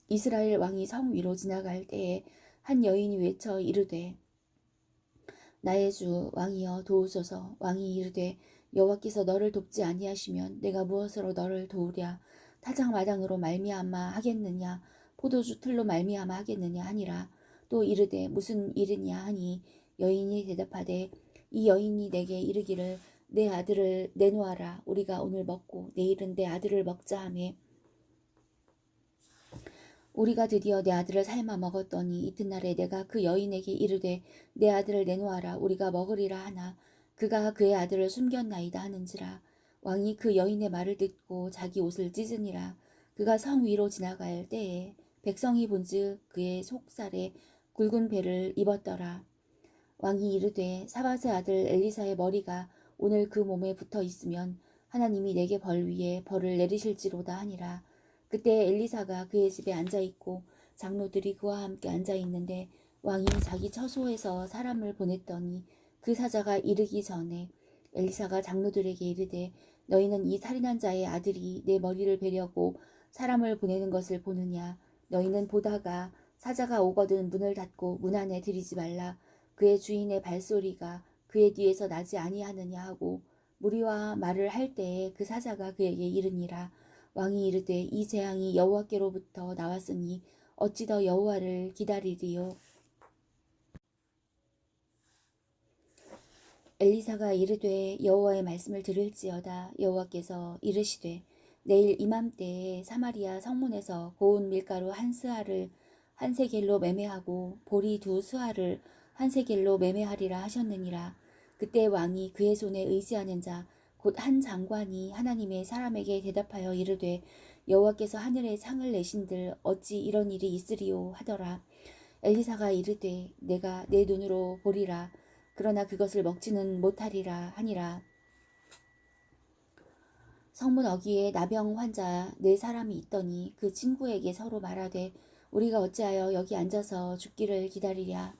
이스라엘 왕이 성 위로 지나갈 때에 한 여인이 외쳐 이르되 나의 주 왕이여 도우소서. 왕이 이르되 여호와께서 너를 돕지 아니하시면 내가 무엇으로 너를 도우랴. 타작 마당으로 말미암아 하겠느냐 포도주 틀로 말미암아 하겠느냐 하니라. 또 이르되 무슨 일이냐 하니 여인이 대답하되 이 여인이 내게 이르기를 내 아들을 내놓아라. 우리가 오늘 먹고 내일은 내 아들을 먹자 하매 우리가 드디어 내 아들을 삶아 먹었더니 이튿날에 내가 그 여인에게 이르되 내 아들을 내놓아라. 우리가 먹으리라 하나 그가 그의 아들을 숨겼나이다 하는지라. 왕이 그 여인의 말을 듣고 자기 옷을 찢으니라. 그가 성 위로 지나갈 때에 백성이 본즉 그의 속살에 굵은 배를 입었더라. 왕이 이르되 사밧의 아들 엘리사의 머리가 오늘 그 몸에 붙어 있으면 하나님이 내게 벌 위에 벌을 내리실지로다 하니라. 그때 엘리사가 그의 집에 앉아있고 장로들이 그와 함께 앉아있는데 왕이 자기 처소에서 사람을 보냈더니 그 사자가 이르기 전에 엘리사가 장로들에게 이르되 너희는 이 살인한 자의 아들이 내 머리를 베려고 사람을 보내는 것을 보느냐. 너희는 보다가 사자가 오거든 문을 닫고 문 안에 들이지 말라. 그의 주인의 발소리가 그의 뒤에서 나지 아니하느냐 하고 무리와 말을 할 때에 그 사자가 그에게 이르니라. 왕이 이르되 이 재앙이 여호와께로부터 나왔으니 어찌 더 여호와를 기다리리요. 엘리사가 이르되 여호와의 말씀을 들을지어다. 여호와께서 이르시되 내일 이맘때에 사마리아 성문에서 고운 밀가루 한 스아를 한 세겔로 매매하고 보리 2스아를 한 세겔로 매매하리라 하셨느니라. 그때 왕이 그의 손에 의지하는 자 곧 한 장관이 하나님의 사람에게 대답하여 이르되 여호와께서 하늘에 창을 내신들 어찌 이런 일이 있으리요 하더라. 엘리사가 이르되 내가 내 눈으로 보리라. 그러나 그것을 먹지는 못하리라 하니라. 성문 어귀에 나병 환자 4사람이 있더니 그 친구에게 서로 말하되 우리가 어찌하여 여기 앉아서 죽기를 기다리랴.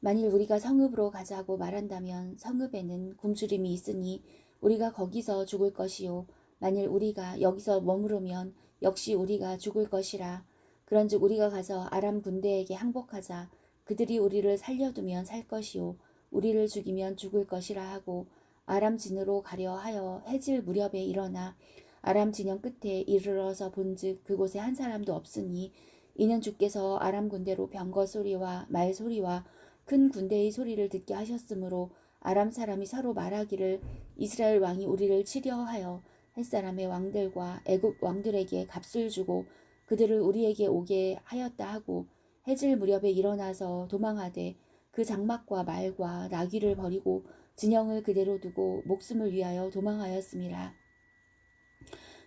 만일 우리가 성읍으로 가자고 말한다면 성읍에는 굶주림이 있으니 우리가 거기서 죽을 것이요 만일 우리가 여기서 머무르면 역시 우리가 죽을 것이라. 그런즉 우리가 가서 아람 군대에게 항복하자. 그들이 우리를 살려두면 살 것이요 우리를 죽이면 죽을 것이라 하고 아람 진으로 가려 하여 해질 무렵에 일어나 아람 진영 끝에 이르러서 본즉 그곳에 한 사람도 없으니 이는 주께서 아람 군대로 병거 소리와 말 소리와 큰 군대의 소리를 듣게 하셨으므로 아람 사람이 서로 말하기를 이스라엘 왕이 우리를 치려하여 햇사람의 왕들과 애굽 왕들에게 값을 주고 그들을 우리에게 오게 하였다 하고 해질 무렵에 일어나서 도망하되 그 장막과 말과 나귀를 버리고 진영을 그대로 두고 목숨을 위하여 도망하였음이라.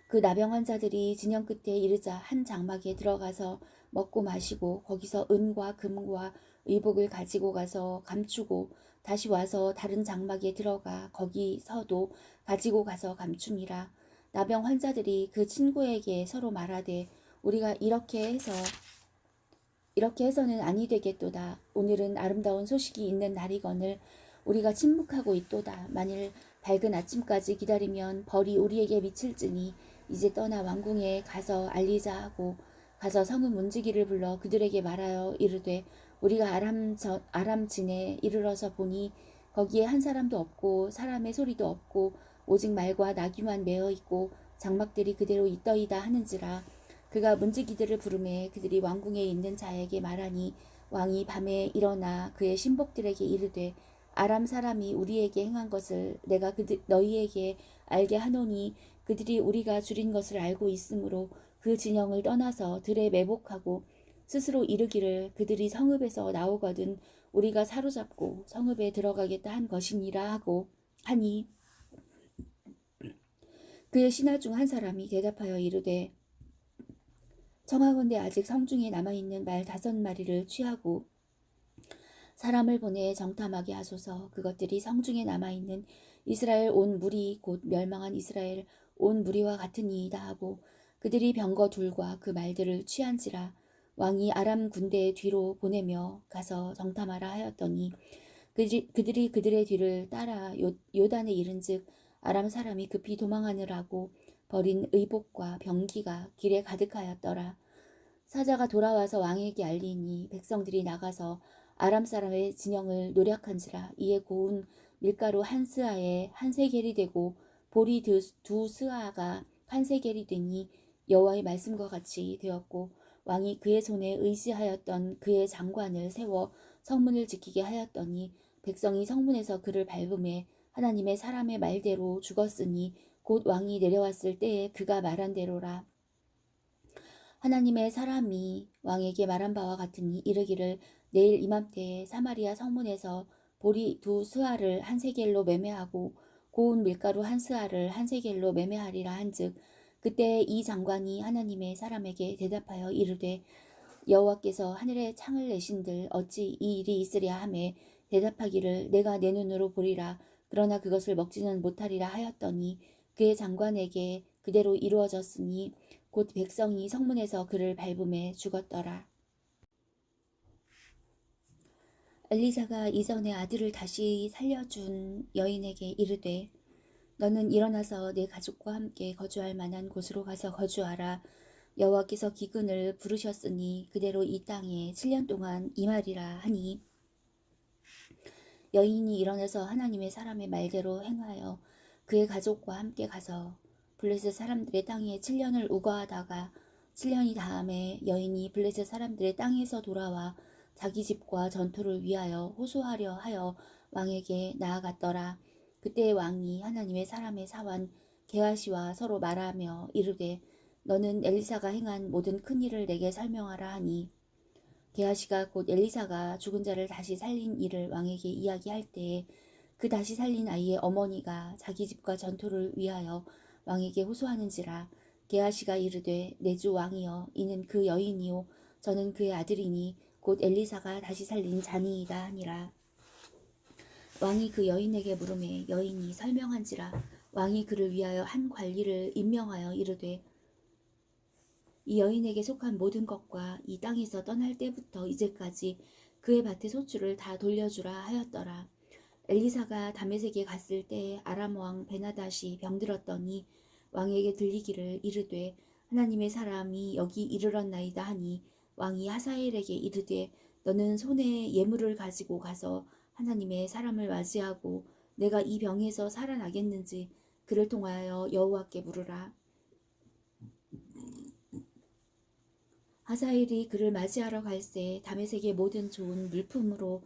그 나병 환자들이 진영 끝에 이르자 한 장막에 들어가서 먹고 마시고 거기서 은과 금과 의복을 가지고 가서 감추고 다시 와서 다른 장막에 들어가 거기서도 가지고 가서 감추니라. 나병 환자들이 그 친구에게 서로 말하되 우리가 이렇게 해서는 아니 되겠도다. 오늘은 아름다운 소식이 있는 날이거늘 우리가 침묵하고 있도다. 만일 밝은 아침까지 기다리면 벌이 우리에게 미칠지니 이제 떠나 왕궁에 가서 알리자 하고 가서 성읍 문지기를 불러 그들에게 말하여 이르되 우리가 아람 진에 이르러서 보니 거기에 한 사람도 없고 사람의 소리도 없고 오직 말과 나귀만 메어 있고 장막들이 그대로 있더이다 하는지라. 그가 문지기들을 부르매 그들이 왕궁에 있는 자에게 말하니 왕이 밤에 일어나 그의 신복들에게 이르되 아람 사람이 우리에게 행한 것을 내가 너희에게 알게 하노니 그들이 우리가 줄인 것을 알고 있으므로 그 진영을 떠나서 들에 매복하고 스스로 이르기를 그들이 성읍에서 나오거든 우리가 사로잡고 성읍에 들어가겠다 한 것이니라 하고 하니 그의 신하 중 한 사람이 대답하여 이르되 청하건대 아직 성중에 남아있는 말 5마리를 취하고 사람을 보내 정탐하게 하소서. 그것들이 성중에 남아있는 이스라엘 온 무리 곧 멸망한 이스라엘 온 무리와 같으니이다 하고 그들이 병거 둘과 그 말들을 취한지라. 왕이 아람 군대 뒤로 보내며 가서 정탐하라 하였더니 그들이 그들의 뒤를 따라 요단에 이른즉 아람 사람이 급히 도망하느라고 버린 의복과 병기가 길에 가득하였더라. 사자가 돌아와서 왕에게 알리니 백성들이 나가서 아람 사람의 진영을 노략한지라. 이에 고운 밀가루 한 스아에 한 세겔이 되고 보리 두 스아가 한 세겔이 되니 여호와의 말씀과 같이 되었고 왕이 그의 손에 의지하였던 그의 장관을 세워 성문을 지키게 하였더니 백성이 성문에서 그를 밟음에 하나님의 사람의 말대로 죽었으니 곧 왕이 내려왔을 때에 그가 말한 대로라. 하나님의 사람이 왕에게 말한 바와 같으니 이르기를 내일 이맘때에 사마리아 성문에서 보리 두 스아를 한 세겔로 매매하고 고운 밀가루 한 스아를 한 세겔로 매매하리라 한즉 그때 이 장관이 하나님의 사람에게 대답하여 이르되 여호와께서 하늘에 창을 내신들 어찌 이 일이 있으랴 하매 대답하기를 내가 내 눈으로 보리라 그러나 그것을 먹지는 못하리라 하였더니 그의 장관에게 그대로 이루어졌으니 곧 백성이 성문에서 그를 밟음에 죽었더라. 엘리사가 이전에 아들을 다시 살려준 여인에게 이르되 너는 일어나서 내 가족과 함께 거주할 만한 곳으로 가서 거주하라. 여호와께서 기근을 부르셨으니 그대로 이 땅에 7년 동안 임하리라 하니 여인이 일어나서 하나님의 사람의 말대로 행하여 그의 가족과 함께 가서 블레셋 사람들의 땅에 7년을 우거하다가 7년이 다음에 여인이 블레셋 사람들의 땅에서 돌아와 자기 집과 전토를 위하여 호소하려 하여 왕에게 나아갔더라. 그때 왕이 하나님의 사람의 사환 게하시와 서로 말하며 이르되 너는 엘리사가 행한 모든 큰 일을 내게 설명하라 하니 게하시가 곧 엘리사가 죽은 자를 다시 살린 일을 왕에게 이야기할 때에 그 다시 살린 아이의 어머니가 자기 집과 전토를 위하여 왕에게 호소하는지라. 게하시가 이르되 내 주 왕이여 이는 그 여인이요 저는 그의 아들이니 곧 엘리사가 다시 살린 자니이다 하니라. 왕이 그 여인에게 물으매 여인이 설명한지라. 왕이 그를 위하여 한 관리를 임명하여 이르되 이 여인에게 속한 모든 것과 이 땅에서 떠날 때부터 이제까지 그의 밭의 소출을 다 돌려주라 하였더라. 엘리사가 다메섹에 갔을 때 아람 왕 베나닷이 병들었더니 왕에게 들리기를 이르되 하나님의 사람이 여기 이르렀나이다 하니 왕이 하사엘에게 이르되 너는 손에 예물을 가지고 가서 하나님의 사람을 맞이하고 내가 이 병에서 살아나겠는지 그를 통하여 여호와께 물으라. 하사엘이 그를 맞이하러 갈새 다메섹의 모든 좋은 물품으로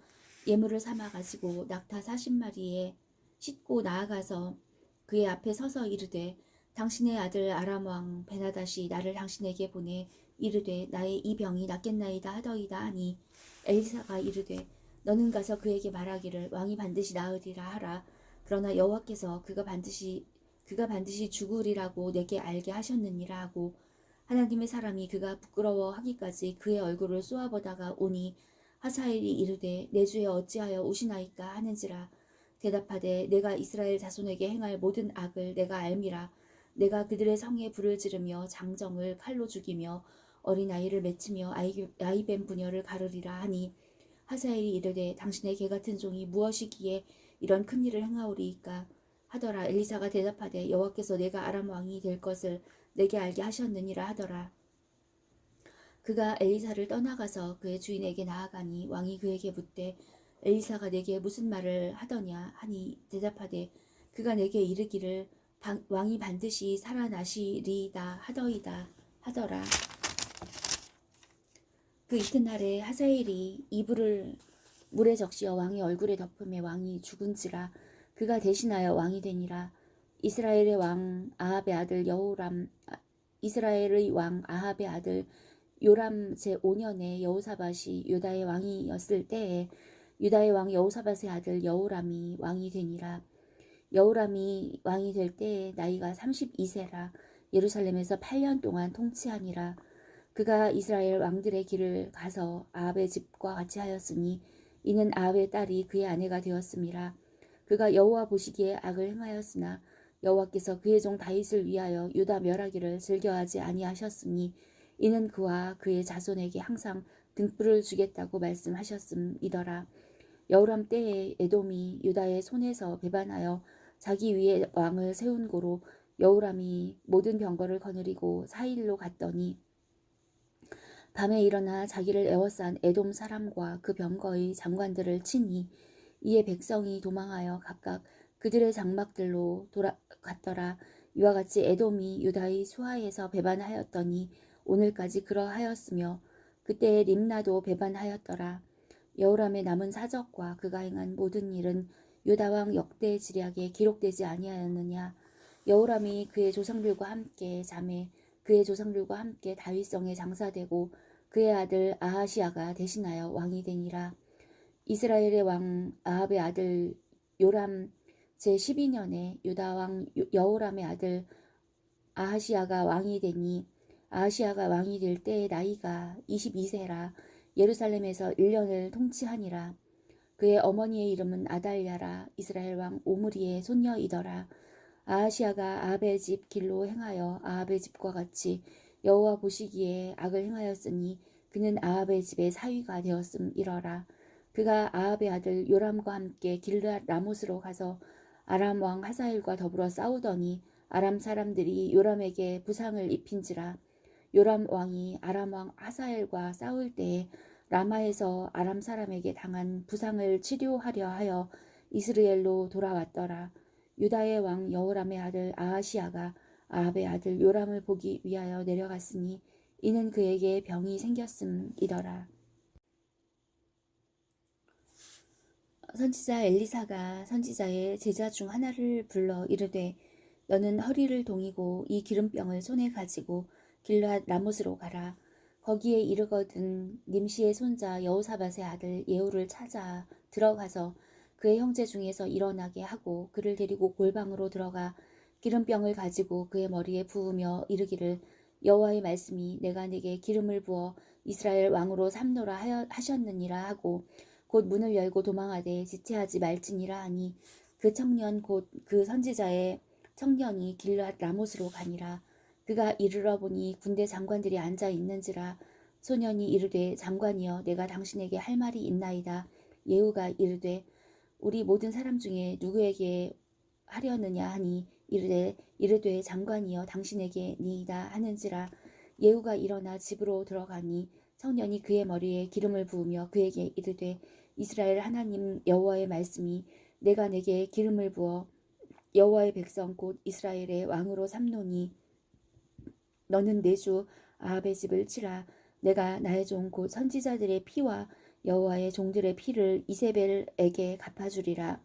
예물을 삼아 가지고 낙타 40마리에 싣고 나아가서 그의 앞에 서서 이르되 당신의 아들 아람 왕 베나닷이 나를 당신에게 보내 이르되 나의 이 병이 낫겠나이다 하더이다 하니 엘리사가 이르되 너는 가서 그에게 말하기를 왕이 반드시 나으리라 하라. 그러나 여호와께서 그가 반드시 죽으리라고 내게 알게 하셨느니라 하고 하나님의 사람이 그가 부끄러워하기까지 그의 얼굴을 쏘아보다가 오니 하사엘이 이르되 내 주에 어찌하여 오시나이까 하는지라. 대답하되 내가 이스라엘 자손에게 행할 모든 악을 내가 알미라. 내가 그들의 성에 불을 지르며 장정을 칼로 죽이며 어린아이를 맺히며 아이뱀 부녀를 가르리라 하니 하사엘이 이르되 당신의 개같은 종이 무엇이기에 이런 큰일을 행하오리이까 하더라. 엘리사가 대답하되 여호와께서 내가 아람 왕이 될 것을 내게 알게 하셨느니라 하더라. 그가 엘리사를 떠나가서 그의 주인에게 나아가니 왕이 그에게 묻되 엘리사가 내게 무슨 말을 하더냐 하니 대답하되 그가 내게 이르기를 왕이 반드시 살아나시리이다 하더이다 하더라. 그 이튿날에 하사엘이 이불을 물에 적시어 왕의 얼굴에 덮음에 왕이 죽은지라. 그가 대신하여 왕이 되니라. 이스라엘의 왕 아합의 아들 여호람 이스라엘의 왕 아합의 아들 요람 제5년에 여호사밧이 유다의 왕이었을 때에 유다의 왕 여호사밧의 아들 여호람이 왕이 되니라. 여호람이 왕이 될 때에 나이가 32세라. 예루살렘에서 8년 동안 통치하니라. 그가 이스라엘 왕들의 길을 가서 아합의 집과 같이 하였으니 이는 아합의 딸이 그의 아내가 되었음이라. 그가 여호와 보시기에 악을 행하였으나 여호와께서 그의 종 다윗을 위하여 유다 멸하기를 즐겨하지 아니하셨으니 이는 그와 그의 자손에게 항상 등불을 주겠다고 말씀하셨음이더라. 여호람 때에 에돔이 유다의 손에서 배반하여 자기 위에 왕을 세운 고로 여호람이 모든 병거를 거느리고 사일로 갔더니 밤에 일어나 자기를 에워싼 에돔 사람과 그 병거의 장관들을 치니 이에 백성이 도망하여 각각 그들의 장막들로 돌아갔더라. 이와 같이 에돔이 유다의 수하에서 배반하였더니 오늘까지 그러하였으며 그때에 림나도 배반하였더라. 여호람의 남은 사적과 그가 행한 모든 일은 유다 왕 역대 지략에 기록되지 아니하였느냐. 여호람이 그의 조상들과 함께 잠에 그의 조상들과 함께 다윗성에 장사되고 그의 아들 아하시아가 대신하여 왕이 되니라. 이스라엘의 왕 아합의 아들 요람 제12년에 유다 왕 여호람의 아들 아하시아가 왕이 되니 아하시아가 왕이 될 때의 나이가 22세라. 예루살렘에서 1년을 통치하니라. 그의 어머니의 이름은 아달랴라. 이스라엘 왕 오므리의 손녀이더라. 아하시아가 아합의 집 길로 행하여 아합의 집과 같이 여호와 보시기에 악을 행하였으니 그는 아합의 집의 사위가 되었음이러라. 그가 아합의 아들 요람과 함께 길르앗 라못으로 가서 아람 왕 하사엘과 더불어 싸우더니 아람 사람들이 요람에게 부상을 입힌지라. 요람 왕이 아람 왕 하사엘과 싸울 때에 라마에서 아람 사람에게 당한 부상을 치료하려 하여 이스라엘로 돌아왔더라. 유다의 왕 여호람의 아들 아하시아가 아합의 아들 요람을 보기 위하여 내려갔으니 이는 그에게 병이 생겼음이더라. 선지자 엘리사가 선지자의 제자 중 하나를 불러 이르되 너는 허리를 동이고 이 기름병을 손에 가지고 길르앗 라못으로 가라. 거기에 이르거든 님시의 손자 여호사밧의 아들 예후를 찾아 들어가서 그의 형제 중에서 일어나게 하고 그를 데리고 골방으로 들어가 기름병을 가지고 그의 머리에 부으며 이르기를 여호와의 말씀이 내가 네게 기름을 부어 이스라엘 왕으로 삼노라 하셨느니라 하고 곧 문을 열고 도망하되 지체하지 말지니라 하니 그 청년 곧 그 선지자의 청년이 길르앗 라못으로 가니라. 그가 이르러 보니 군대 장관들이 앉아 있는지라. 소년이 이르되 장관이여 내가 당신에게 할 말이 있나이다. 예후가 이르되 우리 모든 사람 중에 누구에게 하려느냐 하니 이르되 장관이여 당신에게 니이다 하는지라. 예후가 일어나 집으로 들어가니 청년이 그의 머리에 기름을 부으며 그에게 이르되 이스라엘 하나님 여호와의 말씀이 내가 내게 기름을 부어 여호와의 백성 곧 이스라엘의 왕으로 삼노니 너는 내 주 아합의 집을 치라. 내가 나의 종 곧 선지자들의 피와 여호와의 종들의 피를 이세벨에게 갚아주리라.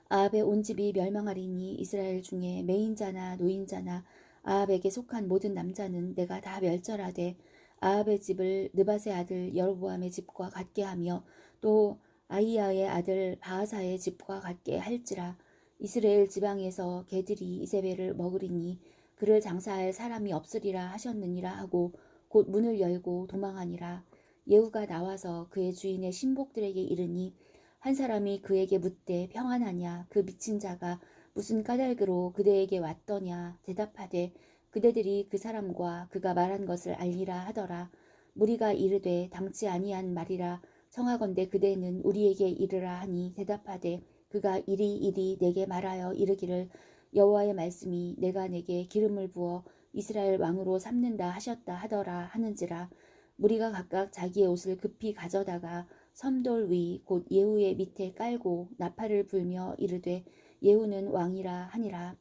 아합의 온 집이 멸망하리니 이스라엘 중에 매인자나 노인자나 아합에게 속한 모든 남자는 내가 다 멸절하되 아합의 집을 느밧의 아들 여로보암의 집과 같게 하며 또 아히야의 아들 바하사의 집과 같게 할지라. 이스라엘 지방에서 개들이 이세벨을 먹으리니 그를 장사할 사람이 없으리라 하셨느니라 하고 곧 문을 열고 도망하니라. 예후가 나와서 그의 주인의 신복들에게 이르니 한 사람이 그에게 묻되 평안하냐. 그 미친 자가 무슨 까닭으로 그대에게 왔더냐. 대답하되 그대들이 그 사람과 그가 말한 것을 알리라 하더라. 무리가 이르되 당치 아니한 말이라. 청하건대 그대는 우리에게 이르라 하니 대답하되 그가 이리 내게 말하여 이르기를 여호와의 말씀이 내가 내게 기름을 부어 이스라엘 왕으로 삼는다 하셨다 하더라 하는지라. 무리가 각각 자기의 옷을 급히 가져다가 섬돌 위 곧 예후의 밑에 깔고 나팔을 불며 이르되 예후는 왕이라 하니라.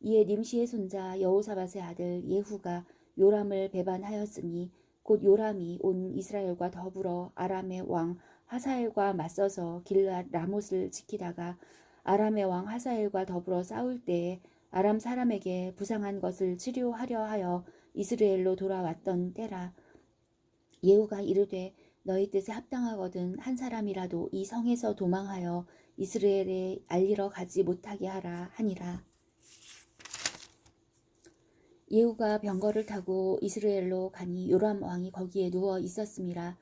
이에 님시의 손자 여호사밧의 아들 예후가 요람을 배반하였으니 곧 요람이 온 이스라엘과 더불어 아람의 왕 하사엘과 맞서서 길르앗 라못을 지키다가 아람의 왕 하사엘과 더불어 싸울 때에 아람 사람에게 부상한 것을 치료하려 하여 이스라엘로 돌아왔던 때라. 예후가 이르되 너희 뜻에 합당하거든 한 사람이라도 이 성에서 도망하여 이스라엘에 알리러 가지 못하게 하라 하니라. 예후가 병거를 타고 이스라엘로 가니 요람 왕이 거기에 누워 있었음이라.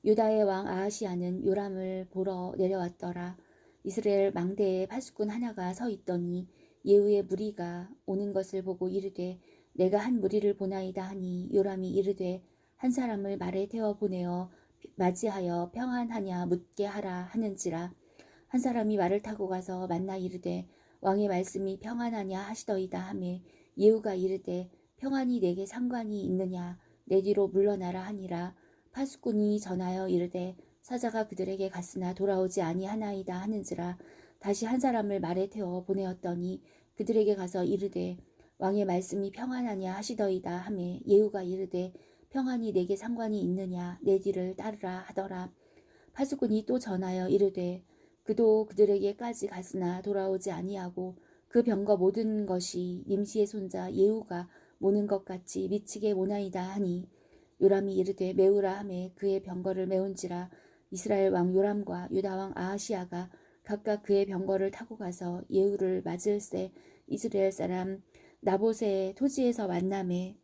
유다의 왕 아하시야는 요람을 보러 내려왔더라. 이스라엘 망대에 파수꾼 하나가 서 있더니 예후의 무리가 오는 것을 보고 이르되 내가 한 무리를 보나이다 하니 요람이 이르되 한 사람을 말에 태워 보내어 맞이하여 평안하냐 묻게 하라 하는지라. 한 사람이 말을 타고 가서 만나 이르되 왕의 말씀이 평안하냐 하시더이다 하매 예후가 이르되 평안이 내게 상관이 있느냐 내 뒤로 물러나라 하니라. 파수꾼이 전하여 이르되 사자가 그들에게 갔으나 돌아오지 아니하나이다 하는지라. 다시 한 사람을 말에 태워 보내었더니 그들에게 가서 이르되 왕의 말씀이 평안하냐 하시더이다 하매 예후가 이르되 평안이 내게 상관이 있느냐 내 뒤를 따르라 하더라. 파수꾼이 또 전하여 이르되 그도 그들에게까지 갔으나 돌아오지 아니하고 그 병거 모든 것이 nim시의 손자 예후가 모는 것 같이 미치게 모나이다 하니 요람이 이르되 메우라 하매 그의 병거를 메운지라. 이스라엘 왕 요람과 유다 왕 아하시야가 각각 그의 병거를 타고 가서 예후를 맞을새 이스라엘 사람 나봇의 토지에서 만나매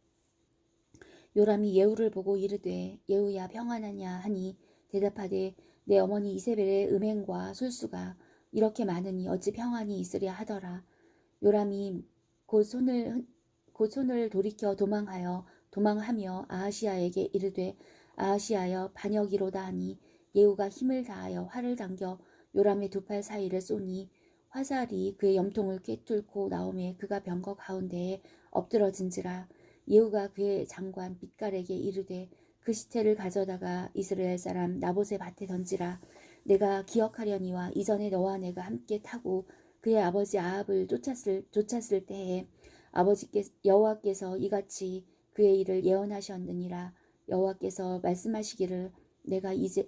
요람이 예후를 보고 이르되 예후야 평안하냐 하니 대답하되 내 어머니 이세벨의 음행과 술수가 이렇게 많으니 어찌 평안이 있으랴 하더라. 요람이 곧 손을 돌이켜 도망하며 아하시야에게 이르되 아하시야여 반역이로다 하니 예후가 힘을 다하여 활을 당겨 요람의 두 팔 사이를 쏘니 화살이 그의 염통을 꿰뚫고 나오매 그가 병거 가운데에 엎드러진지라. 예후가 그의 장관 빛갈에게 이르되 그 시체를 가져다가 이스라엘 사람 나봇의 밭에 던지라. 내가 기억하려니와 이전에 너와 내가 함께 타고 그의 아버지 아합을 쫓았을 때에 여호와께서 이같이 그의 일을 예언하셨느니라. 여호와께서 말씀하시기를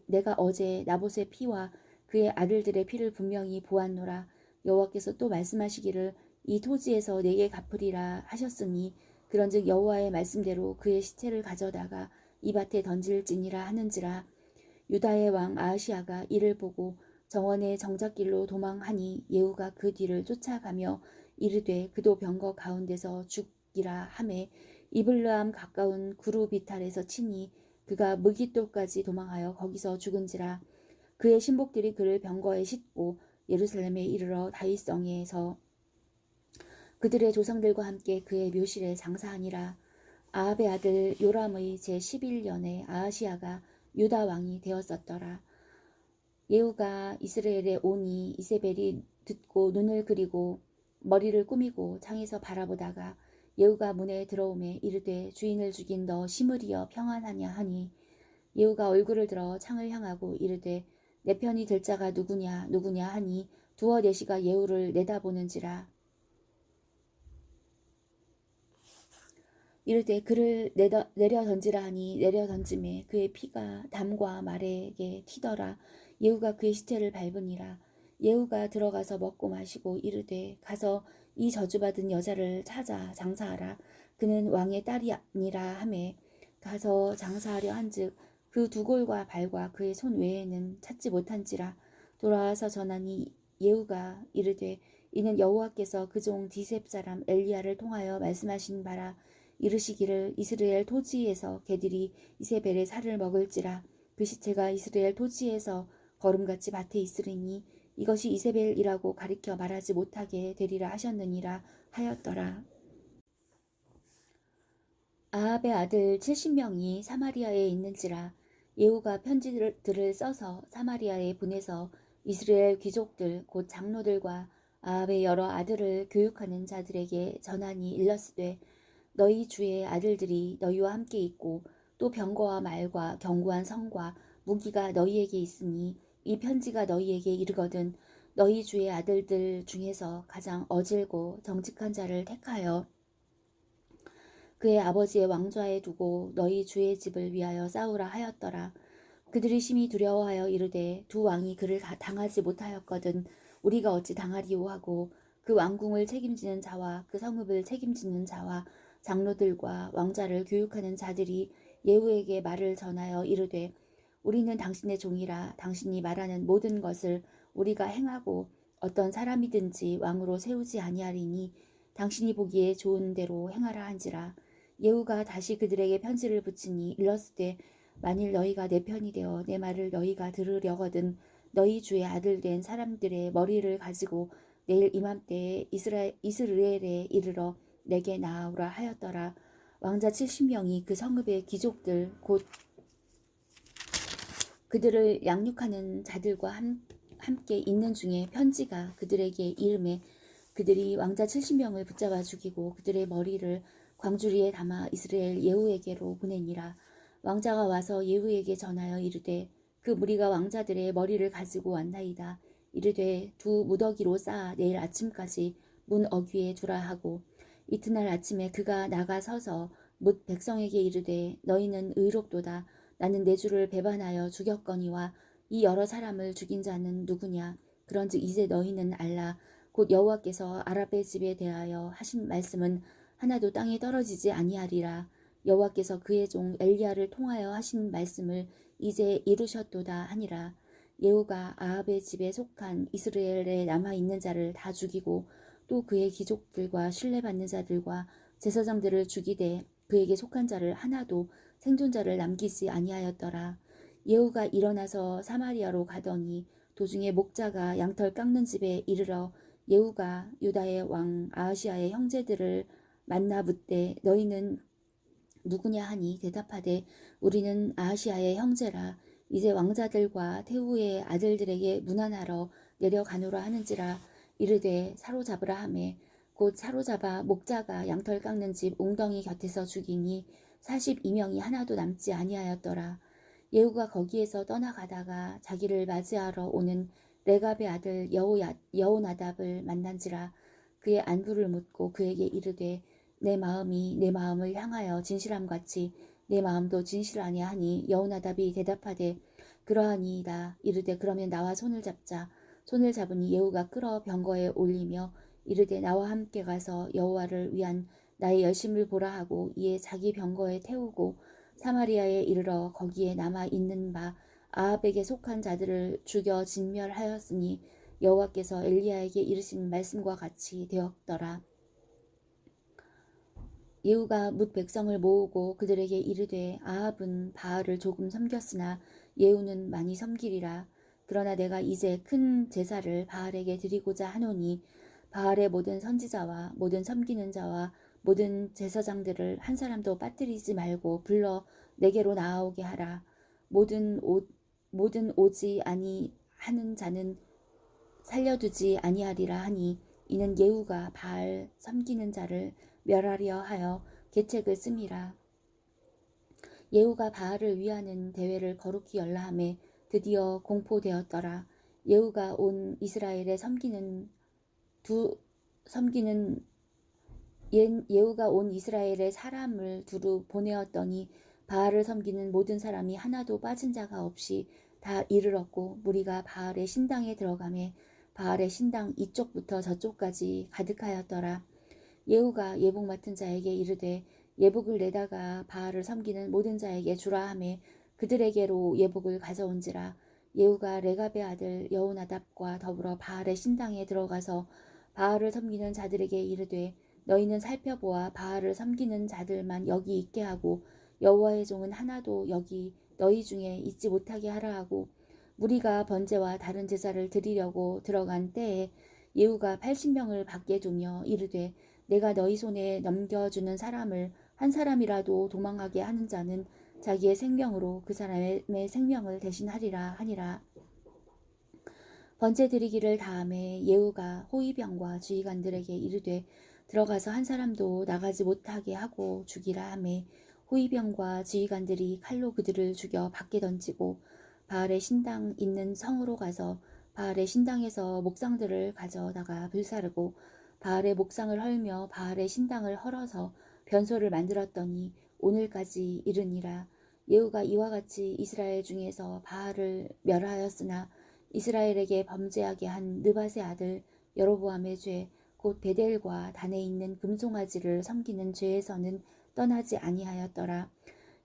내가 어제 나봇의 피와 그의 아들들의 피를 분명히 보았노라. 여호와께서 또 말씀하시기를 이 토지에서 내게 갚으리라 하셨으니 그런즉 여호와의 말씀대로 그의 시체를 가져다가 이 밭에 던질지니라 하는지라. 유다의 왕 아하시야가 이를 보고 정원의 정작길로 도망하니 예후가 그 뒤를 쫓아가며 이르되 그도 병거 가운데서 죽이라 하매 이블르함 가까운 구루비탈에서 치니 그가 무깃돌까지 도망하여 거기서 죽은지라. 그의 신복들이 그를 병거에 싣고 예루살렘에 이르러 다윗성에서 그들의 조상들과 함께 그의 묘실에 장사하니라. 아합의 아들 요람의 제11년에 아하시야가 유다 왕이 되었었더라. 예후가 이스라엘에 오니 이세벨이 듣고 눈을 그리고 머리를 꾸미고 창에서 바라보다가 예후가 문에 들어오매 이르되 주인을 죽인 너 시므리여 평안하냐 하니 예후가 얼굴을 들어 창을 향하고 이르되 내 편이 될 자가 누구냐 하니 두어 내시가 예후를 내다보는지라. 이르되 그를 내려 던지라 하니 내려 던짐에 그의 피가 담과 말에게 튀더라. 예후가 그의 시체를 밟으니라. 예후가 들어가서 먹고 마시고 이르되 가서 이 저주받은 여자를 찾아 장사하라. 그는 왕의 딸이 아니라 하매 가서 장사하려 한즉 그 두 골과 발과 그의 손 외에는 찾지 못한지라. 돌아와서 전하니 예후가 이르되 이는 여호와께서 그 종 디셉 사람 엘리야를 통하여 말씀하신 바라. 이르시기를 이스라엘 토지에서 개들이 이세벨의 살을 먹을지라. 그 시체가 이스라엘 토지에서 거름같이 밭에 있으리니 이것이 이세벨이라고 가리켜 말하지 못하게 되리라 하셨느니라 하였더라. 아합의 아들 70명이 사마리아에 있는지라. 예후가 편지들을 써서 사마리아에 보내서 이스라엘 귀족들 곧 장로들과 아합의 여러 아들을 교육하는 자들에게 전하니 일렀으되 너희 주의 아들들이 너희와 함께 있고 또 병거와 말과 견고한 성과 무기가 너희에게 있으니 이 편지가 너희에게 이르거든 너희 주의 아들들 중에서 가장 어질고 정직한 자를 택하여 그의 아버지의 왕좌에 두고 너희 주의 집을 위하여 싸우라 하였더라. 그들이 심히 두려워하여 이르되 두 왕이 그를 당하지 못하였거든 우리가 어찌 당하리오 하고 그 왕궁을 책임지는 자와 그 성읍을 책임지는 자와 장로들과 왕자를 교육하는 자들이 예후에게 말을 전하여 이르되 우리는 당신의 종이라 당신이 말하는 모든 것을 우리가 행하고 어떤 사람이든지 왕으로 세우지 아니하리니 당신이 보기에 좋은 대로 행하라 한지라. 예후가 다시 그들에게 편지를 붙이니 일렀으되 만일 너희가 내 편이 되어 내 말을 너희가 들으려거든 너희 주의 아들 된 사람들의 머리를 가지고 내일 이맘때에 이스라엘에 이르러 내게 나아오라 하였더라. 왕자 70명이 그 성읍의 귀족들 곧 그들을 양육하는 자들과 함께 있는 중에 편지가 그들에게 이름에 그들이 왕자 70명을 붙잡아 죽이고 그들의 머리를 광주리에 담아 이스라엘 예후에게로 보내니라. 왕자가 와서 예후에게 전하여 이르되 그 무리가 왕자들의 머리를 가지고 왔나이다. 이르되 두 무더기로 쌓아 내일 아침까지 문 어귀에 두라 하고 이튿날 아침에 그가 나가 서서 뭇 백성에게 이르되 너희는 의롭도다. 나는 내 주를 배반하여 죽였거니와 이 여러 사람을 죽인 자는 누구냐. 그런즉 이제 너희는 알라. 곧 여호와께서 아랍의 집에 대하여 하신 말씀은 하나도 땅에 떨어지지 아니하리라. 여호와께서 그의 종 엘리야를 통하여 하신 말씀을 이제 이루셨도다 하니라. 예후가 아합의 집에 속한 이스라엘에 남아있는 자를 다 죽이고 또 그의 귀족들과 신뢰받는 자들과 제사장들을 죽이되 그에게 속한 자를 하나도 생존자를 남기지 아니하였더라. 예후가 일어나서 사마리아로 가더니 도중에 목자가 양털 깎는 집에 이르러 예후가 유다의 왕 아하시아의 형제들을 만나 묻되 너희는 누구냐 하니 대답하되 우리는 아하시아의 형제라. 이제 왕자들과 태후의 아들들에게 문안하러 내려가노라 하는지라. 이르되 사로잡으라 하매 곧 사로잡아 목자가 양털 깎는 집 웅덩이 곁에서 죽이니 42명이 하나도 남지 아니하였더라. 예후가 거기에서 떠나가다가 자기를 맞이하러 오는 레갑의 아들 여호나답을 만난지라. 그의 안부를 묻고 그에게 이르되 내 마음이 내 마음을 향하여 진실함같이 내 마음도 진실하냐 하니 여호나답이 대답하되 그러하니이다. 이르되 그러면 나와 손을 잡자. 손을 잡으니 예후가 끌어 병거에 올리며 이르되 나와 함께 가서 여호와를 위한 나의 열심을 보라 하고 이에 자기 병거에 태우고 사마리아에 이르러 거기에 남아 있는 바 아합에게 속한 자들을 죽여 진멸하였으니 여호와께서 엘리야에게 이르신 말씀과 같이 되었더라. 예후가 뭇 백성을 모으고 그들에게 이르되 아합은 바알을 조금 섬겼으나 예후는 많이 섬기리라. 그러나 내가 이제 큰 제사를 바알에게 드리고자 하노니 바알의 모든 선지자와 모든 섬기는 자와 모든 제사장들을 한 사람도 빠뜨리지 말고 불러 내게로 나아오게 하라. 모든 오지 아니하는 자는 살려두지 아니하리라 하니 이는 예후가 바알 섬기는 자를 멸하려 하여 계책을 씀이라. 예후가 바알을 위하는 대회를 거룩히 열라 하매 드디어 공포되었더라. 예후가 온 이스라엘에 예후가 온 이스라엘에 사람을 두루 보내었더니 바알을 섬기는 모든 사람이 하나도 빠진 자가 없이 다 이르렀고 무리가 바알의 신당에 들어가매 바알의 신당 이쪽부터 저쪽까지 가득하였더라. 예후가 예복 맡은 자에게 이르되 예복을 내다가 바알을 섬기는 모든 자에게 주라 하매 그들에게로 예복을 가져온지라. 예후가 레갑의 아들 여호나답과 더불어 바알의 신당에 들어가서 바알을 섬기는 자들에게 이르되 너희는 살펴보아 바알을 섬기는 자들만 여기 있게 하고 여호와의 종은 하나도 여기 너희 중에 있지 못하게 하라 하고 무리가 번제와 다른 제사를 드리려고 들어간 때에 예후가 80명을 밖에 두며 이르되 내가 너희 손에 넘겨주는 사람을 한 사람이라도 도망하게 하는 자는 자기의 생명으로 그 사람의 생명을 대신하리라 하니라. 번제 드리기를 다음에 예후가 호위병과 주의관들에게 이르되 들어가서 한 사람도 나가지 못하게 하고 죽이라 하매 호위병과 지휘관들이 칼로 그들을 죽여 밖에 던지고 바알의 신당 있는 성으로 가서 바알의 신당에서 목상들을 가져다가 불사르고 바알의 목상을 헐며 바알의 신당을 헐어서 변소를 만들었더니 오늘까지 이르니라. 예후가 이와 같이 이스라엘 중에서 바알을 멸하였으나 이스라엘에게 범죄하게 한 느밧의 아들 여로보암의 죄 곧 베델과 단에 있는 금송아지를 섬기는 죄에서는 떠나지 아니하였더라.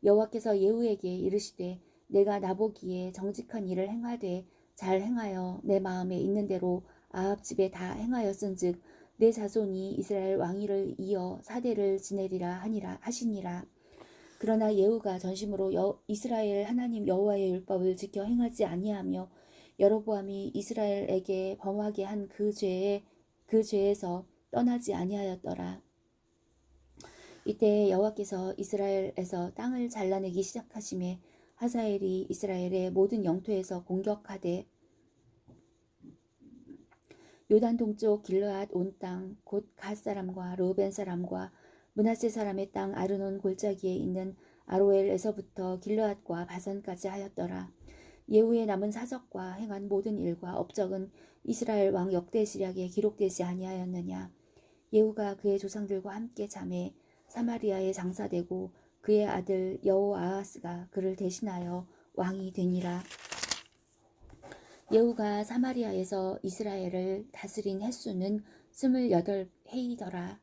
여호와께서 예후에게 이르시되 내가 나보기에 정직한 일을 행하되 잘 행하여 내 마음에 있는 대로 아합 집에 다 행하였은즉 내 자손이 이스라엘 왕위를 이어 사대를 지내리라 하시니라. 그러나 예후가 전심으로 이스라엘 하나님 여호와의 율법을 지켜 행하지 아니하며 여로보암이 이스라엘에게 범하게 한 그 죄에서 떠나지 아니하였더라. 이때 여호와께서 이스라엘에서 땅을 잘라내기 시작하심에 하사엘이 이스라엘의 모든 영토에서 공격하되 요단 동쪽 길르앗 온 땅 곧 갓 사람과 르우벤 사람과 므낫세 사람의 땅 아르논 골짜기에 있는 아로엘에서부터 길르앗과 바산까지 하였더라. 예후의 남은 사적과 행한 모든 일과 업적은 이스라엘 왕 역대시략에 기록되지 아니하였느냐. 예후가 그의 조상들과 함께 잠에 사마리아에 장사되고 그의 아들 여호아하스가 그를 대신하여 왕이 되니라. 예후가 사마리아에서 이스라엘을 다스린 횟수는 28해이더라.